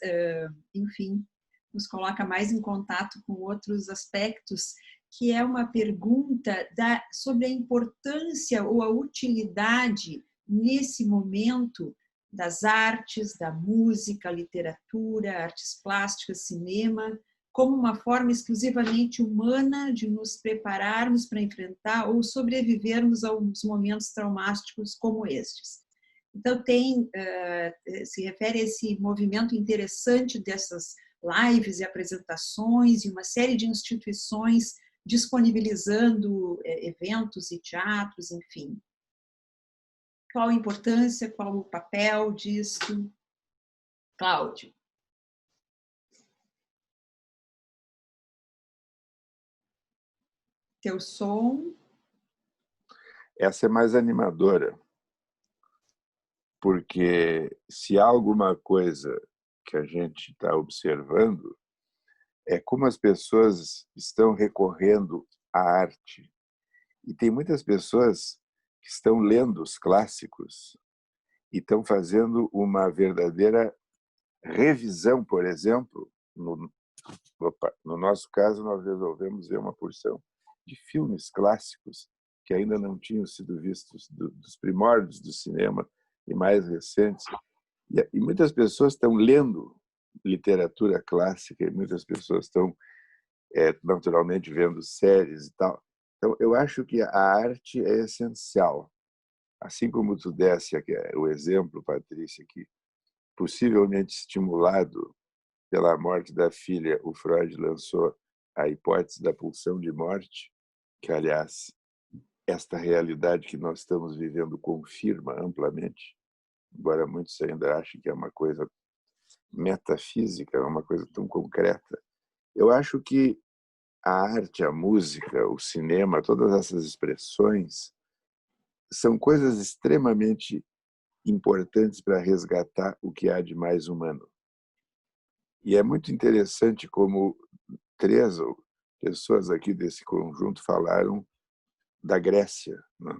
enfim, nos coloca mais em contato com outros aspectos, que é uma pergunta sobre a importância ou a utilidade, nesse momento, das artes, da música, literatura, artes plásticas, cinema, como uma forma exclusivamente humana de nos prepararmos para enfrentar ou sobrevivermos a uns momentos traumáticos como estes. Então, se refere a esse movimento interessante dessas lives e apresentações e uma série de instituições disponibilizando eventos e teatros, enfim. Qual a importância, qual o papel disso? Cláudio. Teu som. Essa é mais animadora, porque se há alguma coisa que a gente está observando, é como as pessoas estão recorrendo à arte. E tem muitas pessoas que estão lendo os clássicos e estão fazendo uma verdadeira revisão, por exemplo. No nosso caso, nós resolvemos ver uma porção de filmes clássicos que ainda não tinham sido vistos, dos primórdios do cinema e mais recentes. E muitas pessoas estão lendo literatura clássica e muitas pessoas estão naturalmente vendo séries e tal. Então, eu acho que a arte é essencial. Assim como tu desse o exemplo, Patrícia, que possivelmente estimulado pela morte da filha, o Freud lançou a hipótese da pulsão de morte, que, aliás, esta realidade que nós estamos vivendo confirma amplamente, embora muitos ainda achem que é uma coisa metafísica, uma coisa tão concreta. Eu acho que a arte, a música, o cinema, todas essas expressões são coisas extremamente importantes para resgatar o que há de mais humano. E é muito interessante como 3 pessoas aqui desse conjunto falaram da Grécia, né?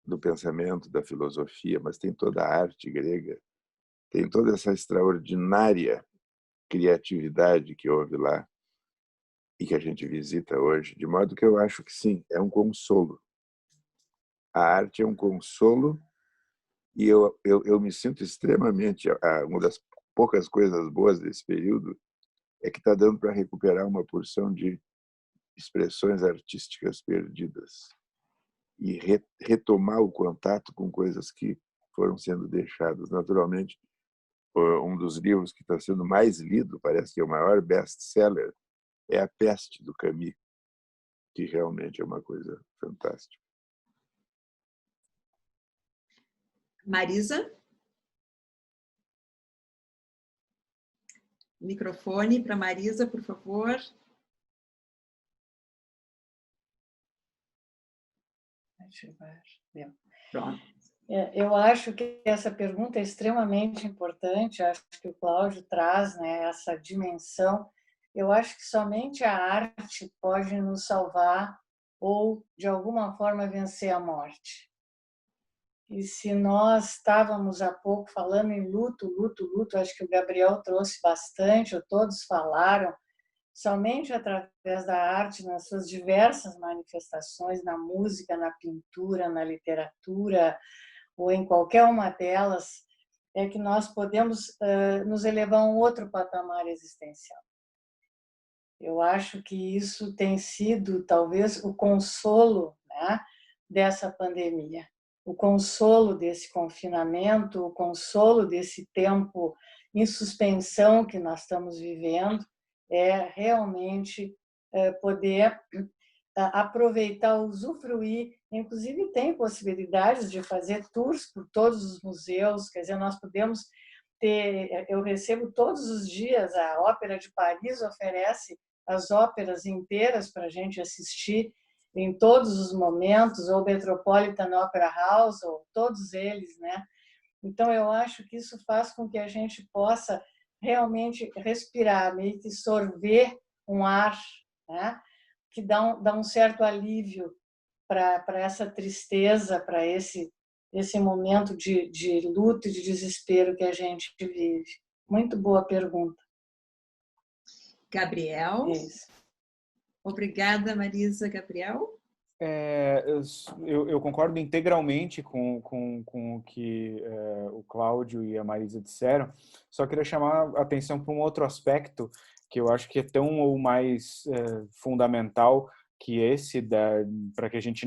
Do pensamento, da filosofia, mas tem toda a arte grega, tem toda essa extraordinária criatividade que houve lá e que a gente visita hoje, de modo que eu acho que sim, é um consolo. A arte é um consolo e eu me sinto extremamente... Uma das poucas coisas boas desse período é que está dando para recuperar uma porção de expressões artísticas perdidas e retomar o contato com coisas que foram sendo deixadas. Naturalmente, um dos livros que está sendo mais lido, parece que é o maior best-seller, é A Peste, do Camus, que realmente é uma coisa fantástica. Marisa? Microfone para Marisa, por favor. Pronto. Eu acho que essa pergunta é extremamente importante. Acho que o Cláudio traz, né, essa dimensão. Eu acho que somente a arte pode nos salvar ou, de alguma forma, vencer a morte. E se nós estávamos há pouco falando em luto, acho que o Gabriel trouxe bastante, ou todos falaram, somente através da arte, nas suas diversas manifestações, na música, na pintura, na literatura, ou em qualquer uma delas, é que nós podemos nos elevar a um outro patamar existencial. Eu acho que isso tem sido, talvez, o consolo, né, dessa pandemia, o consolo desse confinamento, o consolo desse tempo em suspensão que nós estamos vivendo, é realmente poder aproveitar, usufruir. Inclusive, tem possibilidades de fazer tours por todos os museus, quer dizer, nós podemos ter... Eu recebo todos os dias, a Ópera de Paris oferece as óperas inteiras para a gente assistir em todos os momentos, ou Metropolitan Opera House, ou todos eles, né? Então, eu acho que isso faz com que a gente possa realmente respirar, meio que sorver um ar, né? Que dá um certo alívio para essa tristeza, para esse momento de luto e de desespero que a gente vive. Muito boa pergunta. Gabriel? Isso. Obrigada, Marisa. Gabriel? Eu concordo integralmente com o que o Cláudio e a Marisa disseram, só queria chamar a atenção para um outro aspecto que eu acho que é tão ou mais fundamental que esse, para que a gente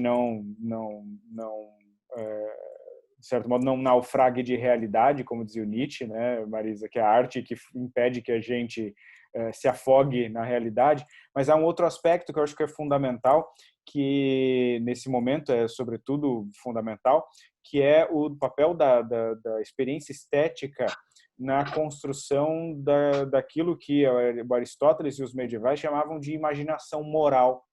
de certo modo, não naufrague de realidade, como dizia o Nietzsche, né, Marisa, que é a arte que impede que a gente se afogue na realidade. Mas há um outro aspecto que eu acho que é fundamental, que nesse momento é sobretudo fundamental, que é o papel da experiência estética na construção daquilo que o Aristóteles e os medievais chamavam de imaginação moral,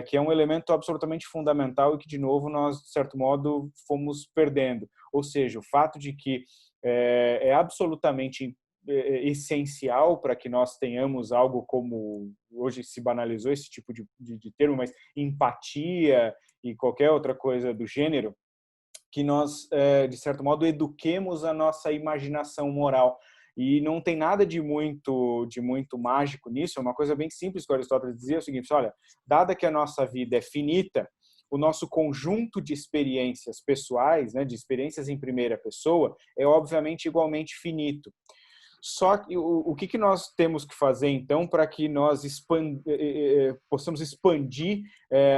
que é um elemento absolutamente fundamental e que, de novo, nós, de certo modo, fomos perdendo. Ou seja, o fato de que é absolutamente essencial para que nós tenhamos algo como, hoje se banalizou esse tipo de termo, mas empatia e qualquer outra coisa do gênero, que nós, de certo modo, eduquemos a nossa imaginação moral. E não tem nada de muito mágico nisso, é uma coisa bem simples que o Aristóteles dizia, é o seguinte: olha, dada que a nossa vida é finita, o nosso conjunto de experiências pessoais, né, de experiências em primeira pessoa, é obviamente igualmente finito. Só que o que nós temos que fazer, então, para que nós possamos expandir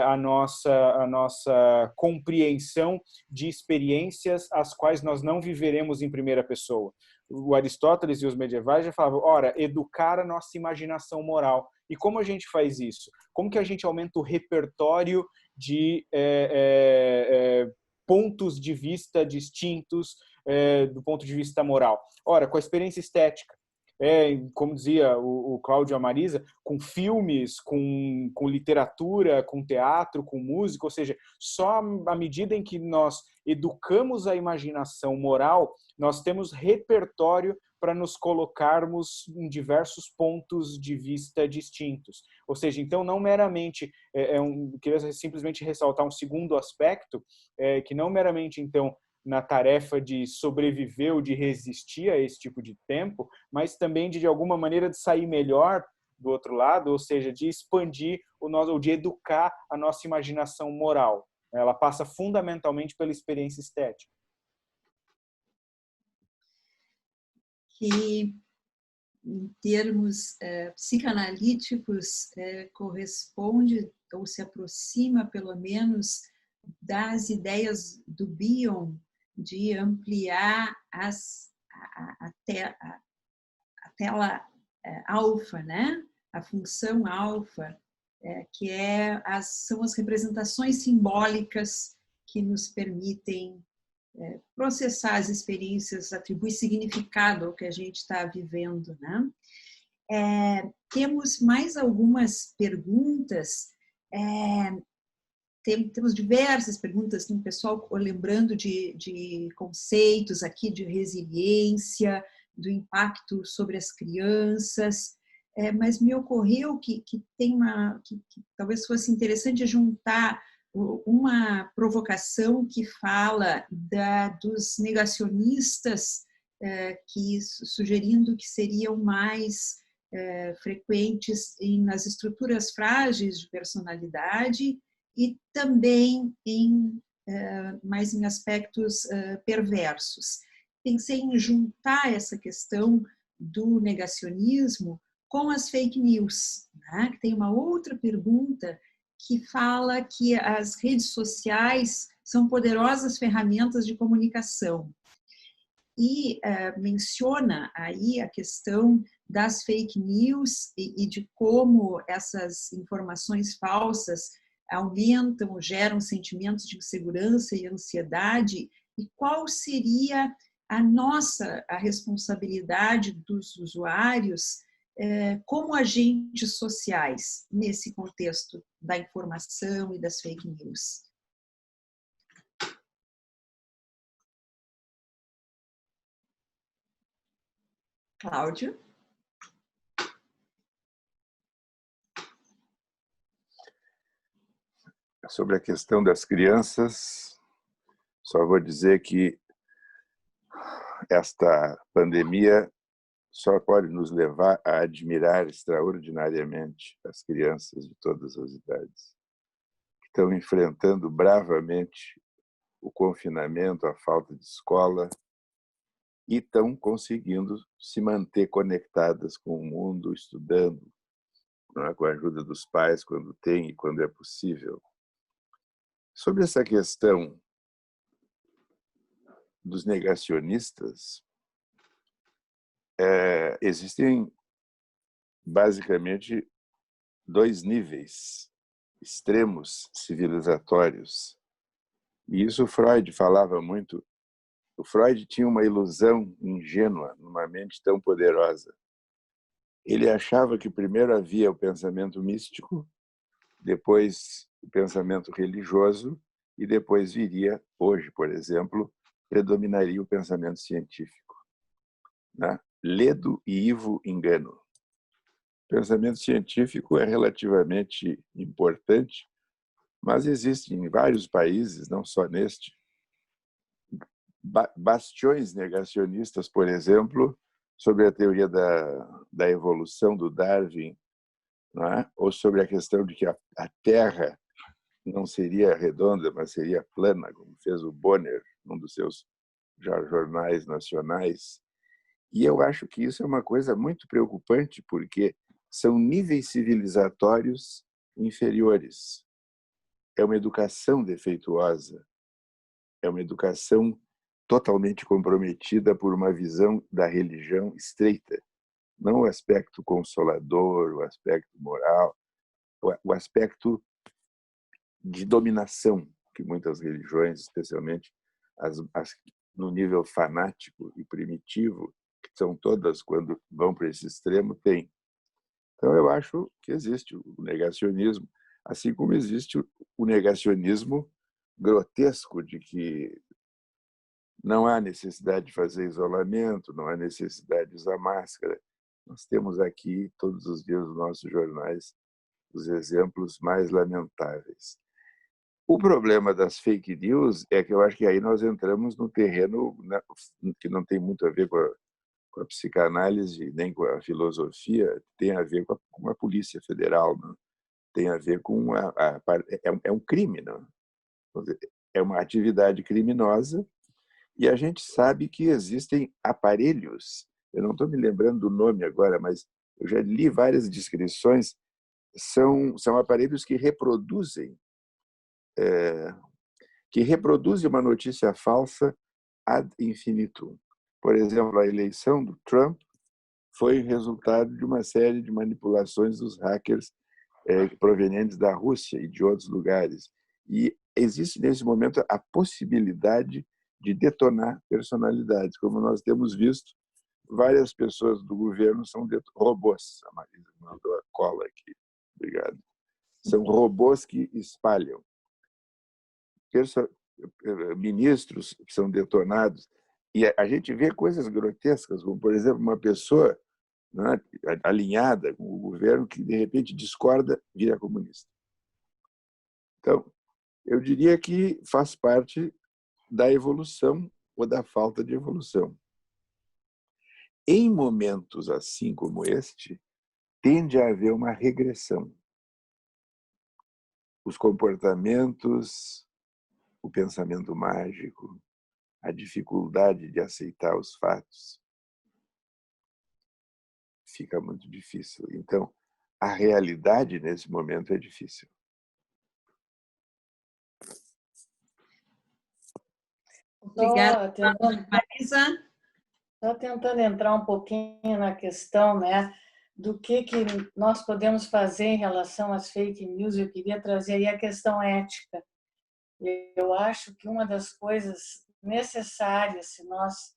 a nossa compreensão de experiências as quais nós não viveremos em primeira pessoa? O Aristóteles e os medievais já falavam, ora, educar a nossa imaginação moral. E como a gente faz isso? Como que a gente aumenta o repertório de pontos de vista distintos do ponto de vista moral? Ora, com a experiência estética. Como dizia o Cláudio e a Marisa, com filmes, com literatura, com teatro, com música, ou seja, só à medida em que nós educamos a imaginação moral, nós temos repertório para nos colocarmos em diversos pontos de vista distintos. Ou seja, então, não meramente, queria simplesmente ressaltar um segundo aspecto, que não meramente, então, na tarefa de sobreviver ou de resistir a esse tipo de tempo, mas também de alguma maneira de sair melhor do outro lado, ou seja, de expandir ou de educar a nossa imaginação moral. Ela passa fundamentalmente pela experiência estética. Que, em termos psicanalíticos, corresponde ou se aproxima, pelo menos, das ideias do Bion de ampliar a tela alfa, né? A função alfa, que são as representações simbólicas que nos permitem processar as experiências, atribuir significado ao que a gente está vivendo, né? Temos mais algumas perguntas. Temos diversas perguntas, tem um pessoal lembrando de conceitos aqui de resiliência, do impacto sobre as crianças, mas me ocorreu que talvez fosse interessante juntar uma provocação que fala dos negacionistas, sugerindo que seriam mais frequentes nas estruturas frágeis de personalidade e também mais em aspectos perversos. Pensei em juntar essa questão do negacionismo com as fake news, né? Que tem uma outra pergunta que fala que as redes sociais são poderosas ferramentas de comunicação e menciona aí a questão das fake news e de como essas informações falsas aumentam, geram sentimentos de insegurança e ansiedade, e qual seria a responsabilidade dos usuários como agentes sociais nesse contexto da informação e das fake news. Cláudio? Sobre a questão das crianças, só vou dizer que esta pandemia só pode nos levar a admirar extraordinariamente as crianças de todas as idades, que estão enfrentando bravamente o confinamento, a falta de escola, e estão conseguindo se manter conectadas com o mundo, estudando, com a ajuda dos pais, quando tem e quando é possível. Sobre essa questão dos negacionistas, existem basicamente dois níveis extremos civilizatórios. E isso Freud falava muito. O Freud tinha uma ilusão ingênua numa mente tão poderosa. Ele achava que primeiro havia o pensamento místico, depois o pensamento religioso e depois viria, hoje, por exemplo, predominaria o pensamento científico. Né? Ledo e ivo engano. O pensamento científico é relativamente importante, mas existe em vários países, não só neste, bastiões negacionistas, por exemplo, sobre a teoria da evolução do Darwin, não é? Ou sobre a questão de que a Terra não seria redonda, mas seria plana, como fez o Bonner, num dos seus jornais nacionais. E eu acho que isso é uma coisa muito preocupante, porque são níveis civilizatórios inferiores. É uma educação defeituosa, é uma educação totalmente comprometida por uma visão da religião estreita, não o aspecto consolador, o aspecto moral, o aspecto de dominação que muitas religiões, especialmente as no nível fanático e primitivo, que são todas quando vão para esse extremo, têm. Então, eu acho que existe o negacionismo, assim como existe o negacionismo grotesco de que não há necessidade de fazer isolamento, não há necessidade de usar máscara. Nós temos aqui, todos os dias, nos nossos jornais, os exemplos mais lamentáveis. O problema das fake news é que eu acho que aí nós entramos no terreno, né, que não tem muito a ver com a psicanálise, nem com a filosofia, tem a ver com a Polícia Federal, né? Tem a ver com é um crime, né? É uma atividade criminosa e a gente sabe que existem aparelhos, eu não estou me lembrando do nome agora, mas eu já li várias descrições, são aparelhos que reproduzem uma notícia falsa ad infinitum. Por exemplo, a eleição do Trump foi resultado de uma série de manipulações dos hackers provenientes da Rússia e de outros lugares. E existe, nesse momento, a possibilidade de detonar personalidades. Como nós temos visto, várias pessoas do governo são robôs. A Marisa mandou a cola aqui. Obrigado. São robôs que espalham. Ministros que são detonados. E a gente vê coisas grotescas, como, por exemplo, uma pessoa, né, alinhada com o governo que, de repente, discorda, vira comunista. Então, eu diria que faz parte da evolução ou da falta de evolução. Em momentos assim como este, tende a haver uma regressão. Os comportamentos, o pensamento mágico, a dificuldade de aceitar os fatos, fica muito difícil. Então, a realidade nesse momento é difícil. Obrigada, Marisa. Só tentando entrar um pouquinho na questão, né, do que nós podemos fazer em relação às fake news. Eu queria trazer aí a questão ética. Eu acho que uma das coisas necessárias, se nós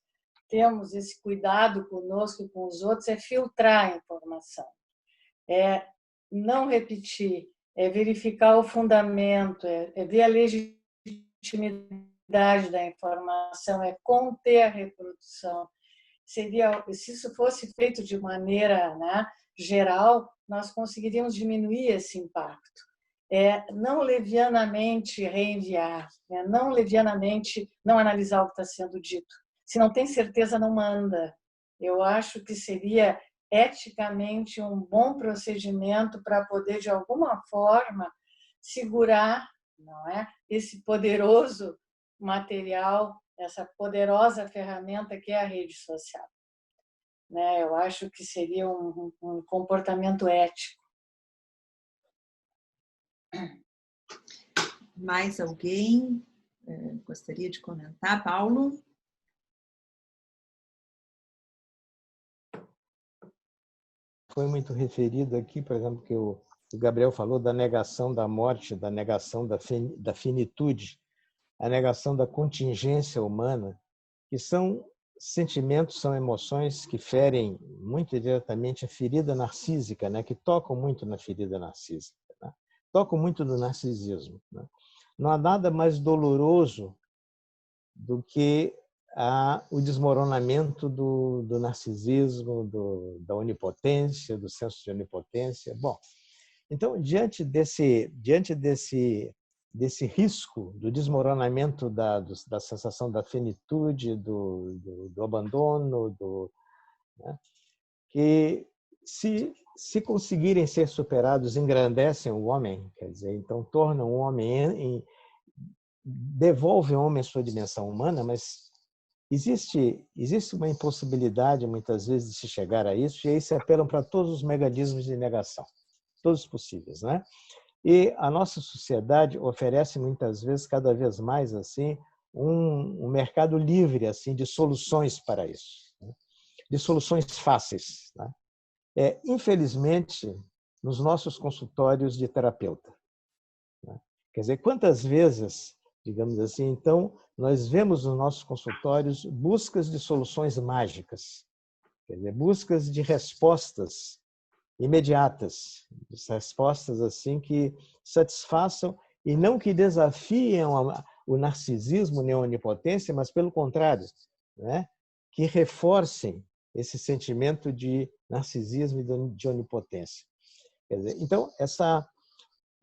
temos esse cuidado conosco e com os outros, é filtrar a informação, é não repetir, é verificar o fundamento, é ver a legitimidade da informação, é conter a reprodução. Seria, se isso fosse feito de maneira, né, geral, nós conseguiríamos diminuir esse impacto. Não levianamente reenviar, né, não levianamente não analisar o que está sendo dito. Se não tem certeza, não manda. Eu acho que seria eticamente um bom procedimento para poder, de alguma forma, segurar, não é, esse poderoso material, essa poderosa ferramenta que é a rede social. Né? Eu acho que seria um comportamento ético. Mais alguém gostaria de comentar? Paulo? Foi muito referido aqui, por exemplo, que o Gabriel falou da negação da morte, da negação da finitude, a negação da contingência humana, que são sentimentos, são emoções que ferem muito diretamente a ferida narcísica, né? Que tocam muito na ferida narcísica, né? Tocam muito no narcisismo, né? Não há nada mais doloroso do que o desmoronamento do narcisismo, da onipotência, do senso de onipotência. Bom, então, diante desse risco do desmoronamento da sensação da finitude, do abandono, né, que se conseguirem ser superados, engrandecem o homem, quer dizer, então tornam o homem, devolvem ao homem a sua dimensão humana, mas existe uma impossibilidade, muitas vezes, de se chegar a isso, e aí se apelam para todos os mecanismos de negação, todos possíveis, né? E a nossa sociedade oferece muitas vezes, cada vez mais assim, um mercado livre assim de soluções para isso, né? De soluções fáceis, né? Infelizmente, nos nossos consultórios de terapeuta, né? Quer dizer, quantas vezes, digamos assim, então, nós vemos nos nossos consultórios buscas de soluções mágicas, quer dizer, buscas de respostas imediatas, respostas assim que satisfaçam e não que desafiem o narcisismo nem a onipotência, mas pelo contrário, né? Que reforcem esse sentimento de narcisismo e de onipotência. Quer dizer, então,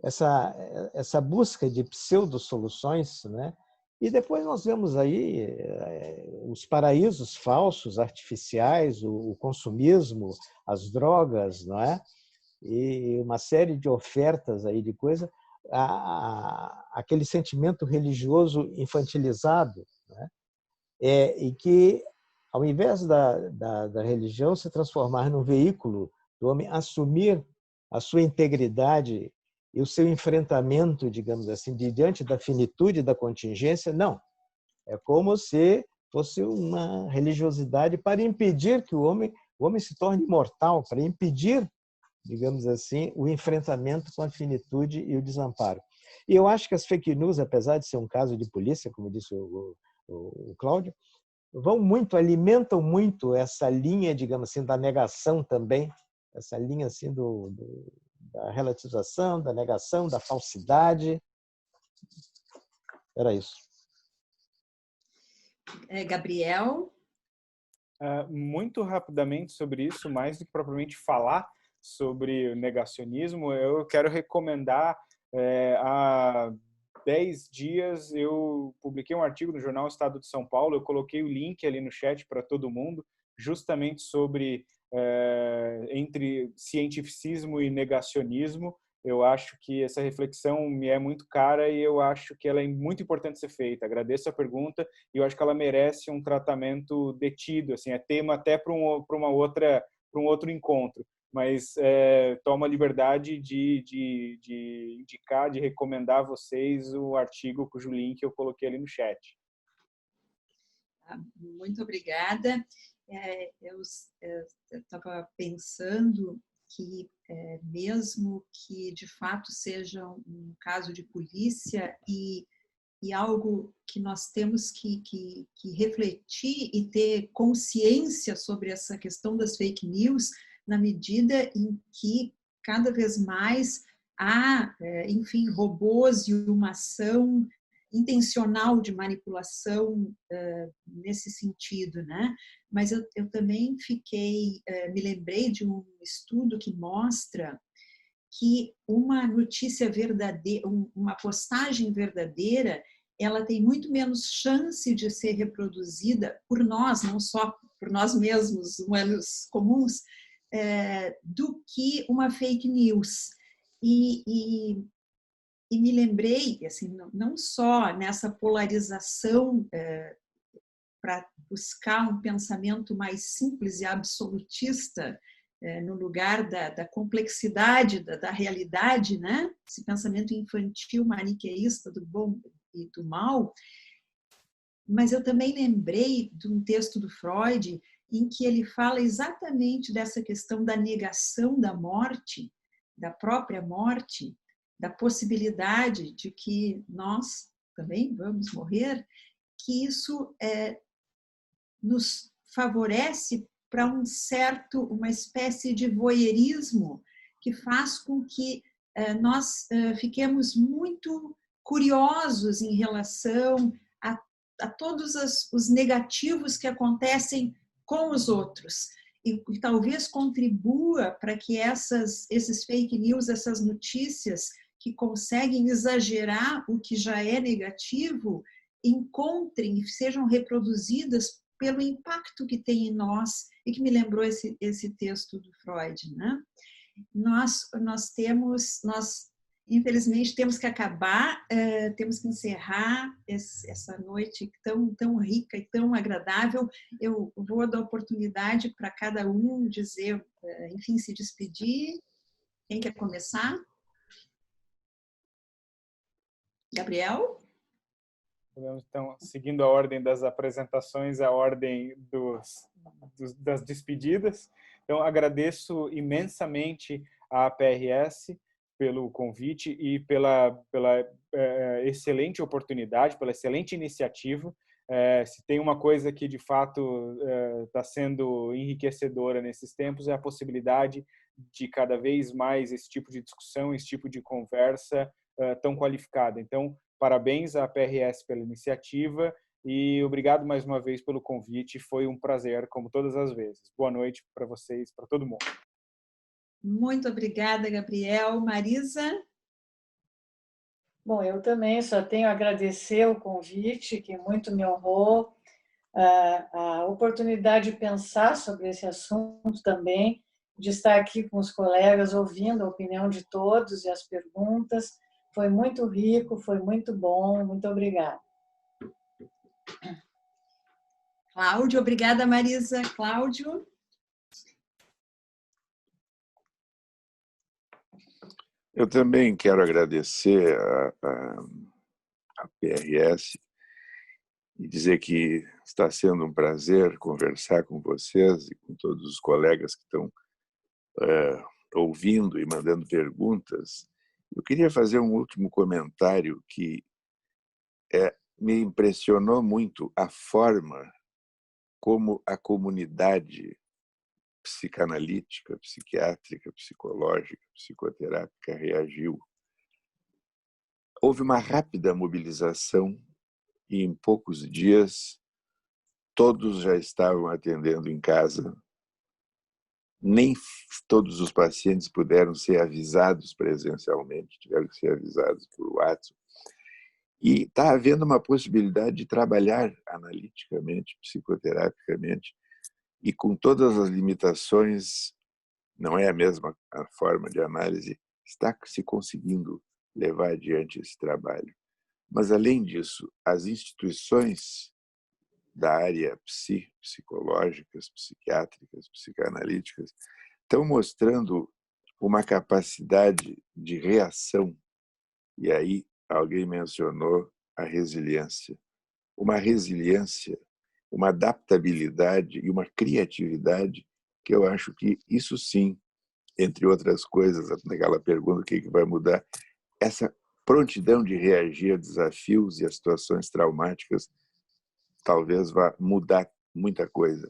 essa busca de pseudo-soluções, né? E depois nós vemos aí os paraísos falsos, artificiais, o consumismo, as drogas, não é? E uma série de ofertas aí de coisa, aquele sentimento religioso infantilizado, né? E que, ao invés da religião se transformar num veículo do homem assumir a sua integridade e o seu enfrentamento, digamos assim, diante da finitude da contingência, não. É como se fosse uma religiosidade para impedir que o homem se torne imortal, para impedir, digamos assim, o enfrentamento com a finitude e o desamparo. E eu acho que as fake news, apesar de ser um caso de polícia, como disse o Cláudio, alimentam muito essa linha, digamos assim, da negação também, essa linha assim da relativização, da negação, da falsidade. Era isso. Gabriel? Muito rapidamente sobre isso, mais do que propriamente falar sobre o negacionismo, eu quero recomendar, há 10 dias eu publiquei um artigo no jornal Estado de São Paulo, eu coloquei o link ali no chat para todo mundo, justamente sobre entre cientificismo e negacionismo. Eu acho que essa reflexão me é muito cara e eu acho que ela é muito importante ser feita. Agradeço a pergunta e eu acho que ela merece um tratamento detido, assim, é tema até para um outro encontro, mas tomo a liberdade de indicar, de recomendar a vocês o artigo cujo link eu coloquei ali no chat. Muito obrigada. Eu estava pensando que, mesmo que de fato seja um caso de polícia e algo que nós temos que refletir e ter consciência sobre essa questão das fake news, na medida em que cada vez mais há, enfim, robôs e uma ação intencional de manipulação nesse sentido, né? Mas eu também me lembrei de um estudo que mostra que uma notícia verdadeira, uma postagem verdadeira, ela tem muito menos chance de ser reproduzida por nós, não só por nós mesmos, humanos comuns, do que uma fake news. E me lembrei, assim, não só nessa polarização para buscar um pensamento mais simples e absolutista, no lugar da complexidade da realidade, né? Esse pensamento infantil maniqueísta do bom e do mal. Mas eu também lembrei de um texto do Freud em que ele fala exatamente dessa questão da negação da morte, da própria morte, da possibilidade de que nós também vamos morrer, que isso nos favorece para uma espécie de voyeurismo que faz com que nós fiquemos muito curiosos em relação a todos os negativos que acontecem com os outros. E talvez contribua para que esses fake news, essas notícias que conseguem exagerar o que já é negativo, encontrem e sejam reproduzidas pelo impacto que tem em nós, e que me lembrou esse texto do Freud, né? Nós infelizmente temos que acabar, temos que encerrar essa noite tão rica e tão agradável. Eu vou dar oportunidade para cada um dizer, enfim, se despedir. Quem quer começar? Gabriel? Então, seguindo a ordem das apresentações, a ordem das despedidas. Então, agradeço imensamente à PRS pelo convite e pela excelente oportunidade, pela excelente iniciativa. Se tem uma coisa que, de fato, está sendo enriquecedora nesses tempos, é a possibilidade de cada vez mais esse tipo de discussão, esse tipo de conversa tão qualificada. Então, parabéns à PRS pela iniciativa e obrigado mais uma vez pelo convite. Foi um prazer, como todas as vezes. Boa noite para vocês, para todo mundo. Muito obrigada, Gabriel. Marisa? Bom, eu também só tenho a agradecer o convite, que muito me honrou, a oportunidade de pensar sobre esse assunto também, de estar aqui com os colegas, ouvindo a opinião de todos e as perguntas. Foi muito rico, foi muito bom. Muito obrigada. Cláudio, obrigada, Marisa. Cláudio? Eu também quero agradecer a PRS e dizer que está sendo um prazer conversar com vocês e com todos os colegas que estão ouvindo e mandando perguntas. Eu queria fazer um último comentário que me impressionou muito a forma como a comunidade psicanalítica, psiquiátrica, psicológica, psicoterápica reagiu. Houve uma rápida mobilização e em poucos dias todos já estavam atendendo em casa. Nem todos os pacientes puderam ser avisados presencialmente, tiveram que ser avisados por WhatsApp. E está havendo uma possibilidade de trabalhar analiticamente, psicoterapicamente, e com todas as limitações, não é a mesma forma de análise, está se conseguindo levar adiante esse trabalho. Mas, além disso, as instituições da área psicológicas, psiquiátricas, psicanalíticas, estão mostrando uma capacidade de reação. E aí alguém mencionou a resiliência. Uma resiliência, uma adaptabilidade e uma criatividade que eu acho que isso sim, entre outras coisas, naquela pergunta o que vai mudar, essa prontidão de reagir a desafios e a situações traumáticas talvez vá mudar muita coisa.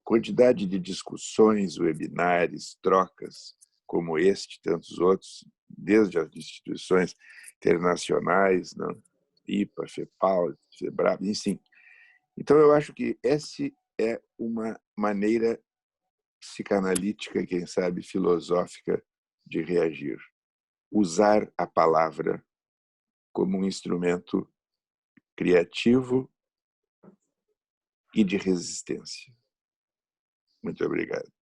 Quantidade de discussões, webinários, trocas, como este e tantos outros, desde as instituições internacionais, né? IPA, FEPAL, FEBRAB, enfim. Então, eu acho que essa é uma maneira psicanalítica, quem sabe filosófica, de reagir. Usar a palavra como um instrumento criativo e de resistência. Muito obrigado.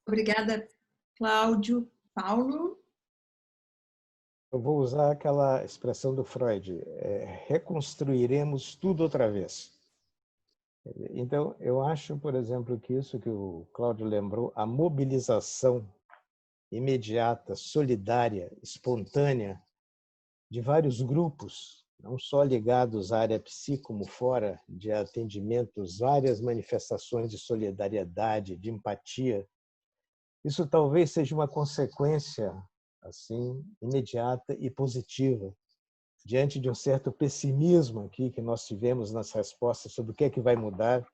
Obrigada, Cláudio. Paulo? Eu vou usar aquela expressão do Freud, reconstruiremos tudo outra vez. Então, eu acho, por exemplo, que isso que o Cláudio lembrou, a mobilização imediata, solidária, espontânea, de vários grupos, não só ligados à área psi, como fora de atendimentos, várias manifestações de solidariedade, de empatia. Isso talvez seja uma consequência assim imediata e positiva diante de um certo pessimismo aqui que nós tivemos nas respostas sobre o que é que vai mudar.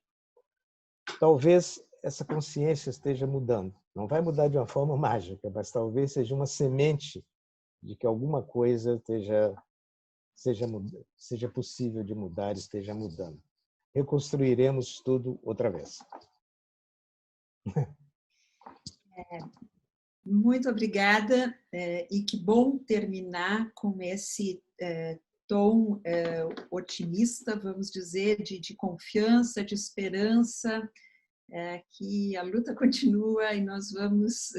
Talvez essa consciência esteja mudando. Não vai mudar de uma forma mágica, mas talvez seja uma semente de que alguma coisa seja possível de mudar, esteja mudando. Reconstruiremos tudo outra vez. Muito obrigada, e que bom terminar com esse tom otimista, vamos dizer, de confiança, de esperança, que a luta continua e nós vamos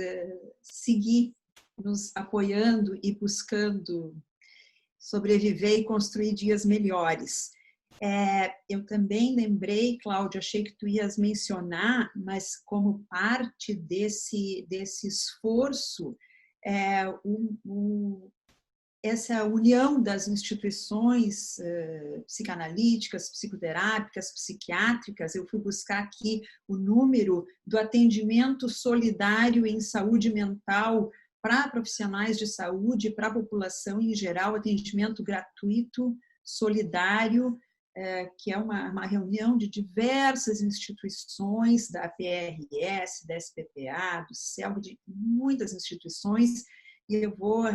seguir nos apoiando e buscando sobreviver e construir dias melhores. Eu também lembrei, Cláudia, achei que tu ias mencionar, mas como parte desse esforço, essa união das instituições psicanalíticas, psicoterápicas, psiquiátricas, eu fui buscar aqui o número do atendimento solidário em saúde mental para profissionais de saúde, para a população em geral, atendimento gratuito, solidário, que é uma reunião de diversas instituições, da PRS, da SPPA, do CELB, de muitas instituições, e eu vou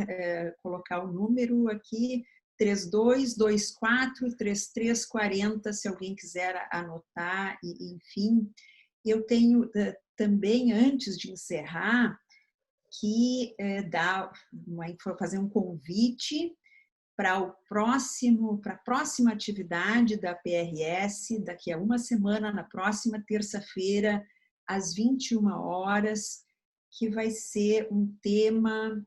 colocar o número aqui, 3224-3340, se alguém quiser anotar, e, enfim. Eu tenho também, antes de encerrar, que fazer um convite para a próxima atividade da PRS, daqui a uma semana, na próxima terça-feira, às 21 horas, que vai ser um tema,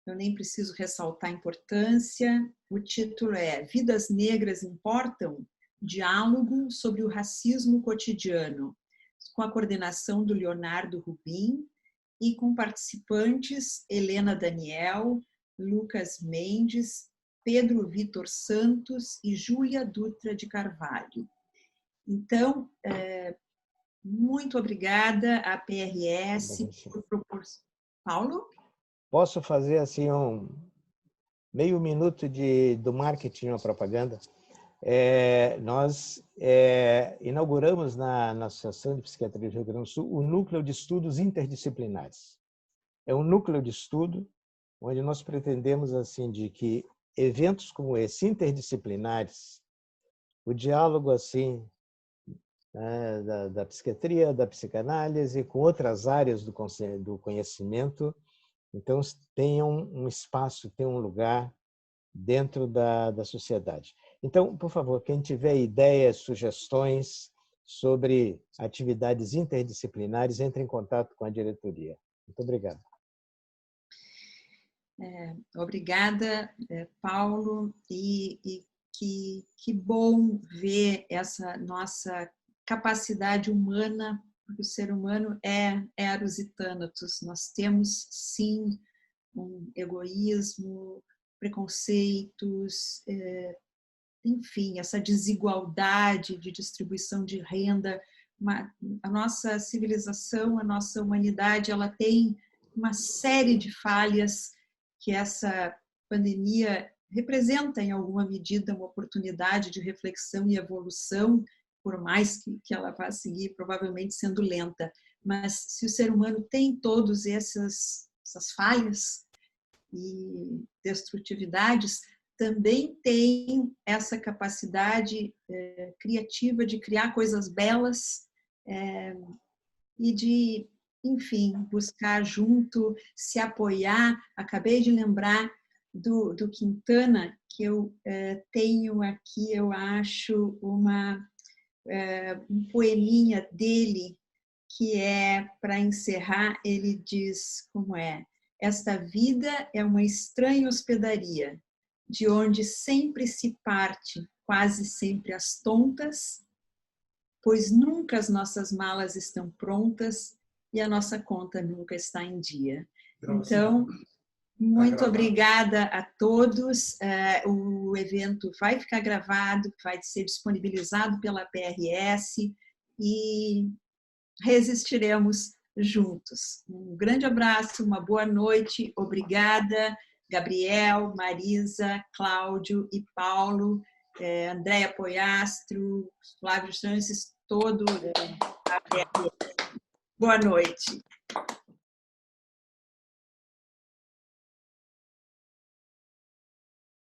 eu nem preciso ressaltar a importância, o título é Vidas Negras Importam? Diálogo sobre o racismo cotidiano, com a coordenação do Leonardo Rubim e com participantes Helena Daniel, Lucas Mendes, Pedro Vitor Santos e Júlia Dutra de Carvalho. Então, muito obrigada à PRS por proporcionar. Paulo? Posso fazer assim um meio minuto do marketing ou propaganda? Nós inauguramos na Associação de Psiquiatria do Rio Grande do Sul o Núcleo de Estudos Interdisciplinares. É um núcleo de estudo onde nós pretendemos assim de que eventos como esse, interdisciplinares, o diálogo assim da psiquiatria, da psicanálise, com outras áreas do conhecimento, então tenham um espaço, tenham um lugar dentro da sociedade. Então, por favor, quem tiver ideias, sugestões sobre atividades interdisciplinares, entre em contato com a diretoria. Muito obrigado. Obrigada, Paulo, e que bom ver essa nossa capacidade humana, porque o ser humano é eros e thanatos. Nós temos, sim, um egoísmo, preconceitos, enfim, essa desigualdade de distribuição de renda. A nossa civilização, a nossa humanidade, ela tem uma série de falhas que essa pandemia representa, em alguma medida, uma oportunidade de reflexão e evolução, por mais que ela vá seguir provavelmente sendo lenta. Mas se o ser humano tem todas essas falhas e destrutividades, também tem essa capacidade criativa de criar coisas belas e de, enfim, buscar junto, se apoiar. Acabei de lembrar do Quintana, que eu tenho aqui, eu acho, um poeminha dele, que para encerrar, ele diz como é: esta vida é uma estranha hospedaria, de onde sempre se parte, quase sempre às tontas, pois nunca as nossas malas estão prontas e a nossa conta nunca está em dia. Então, muito obrigada a todos. O evento vai ficar gravado, vai ser disponibilizado pela PRS e resistiremos juntos. Um grande abraço, uma boa noite, obrigada, Gabriel, Marisa, Cláudio e Paulo, Andréia Poiastro, Flávio Chances, todo a PRS. Boa noite.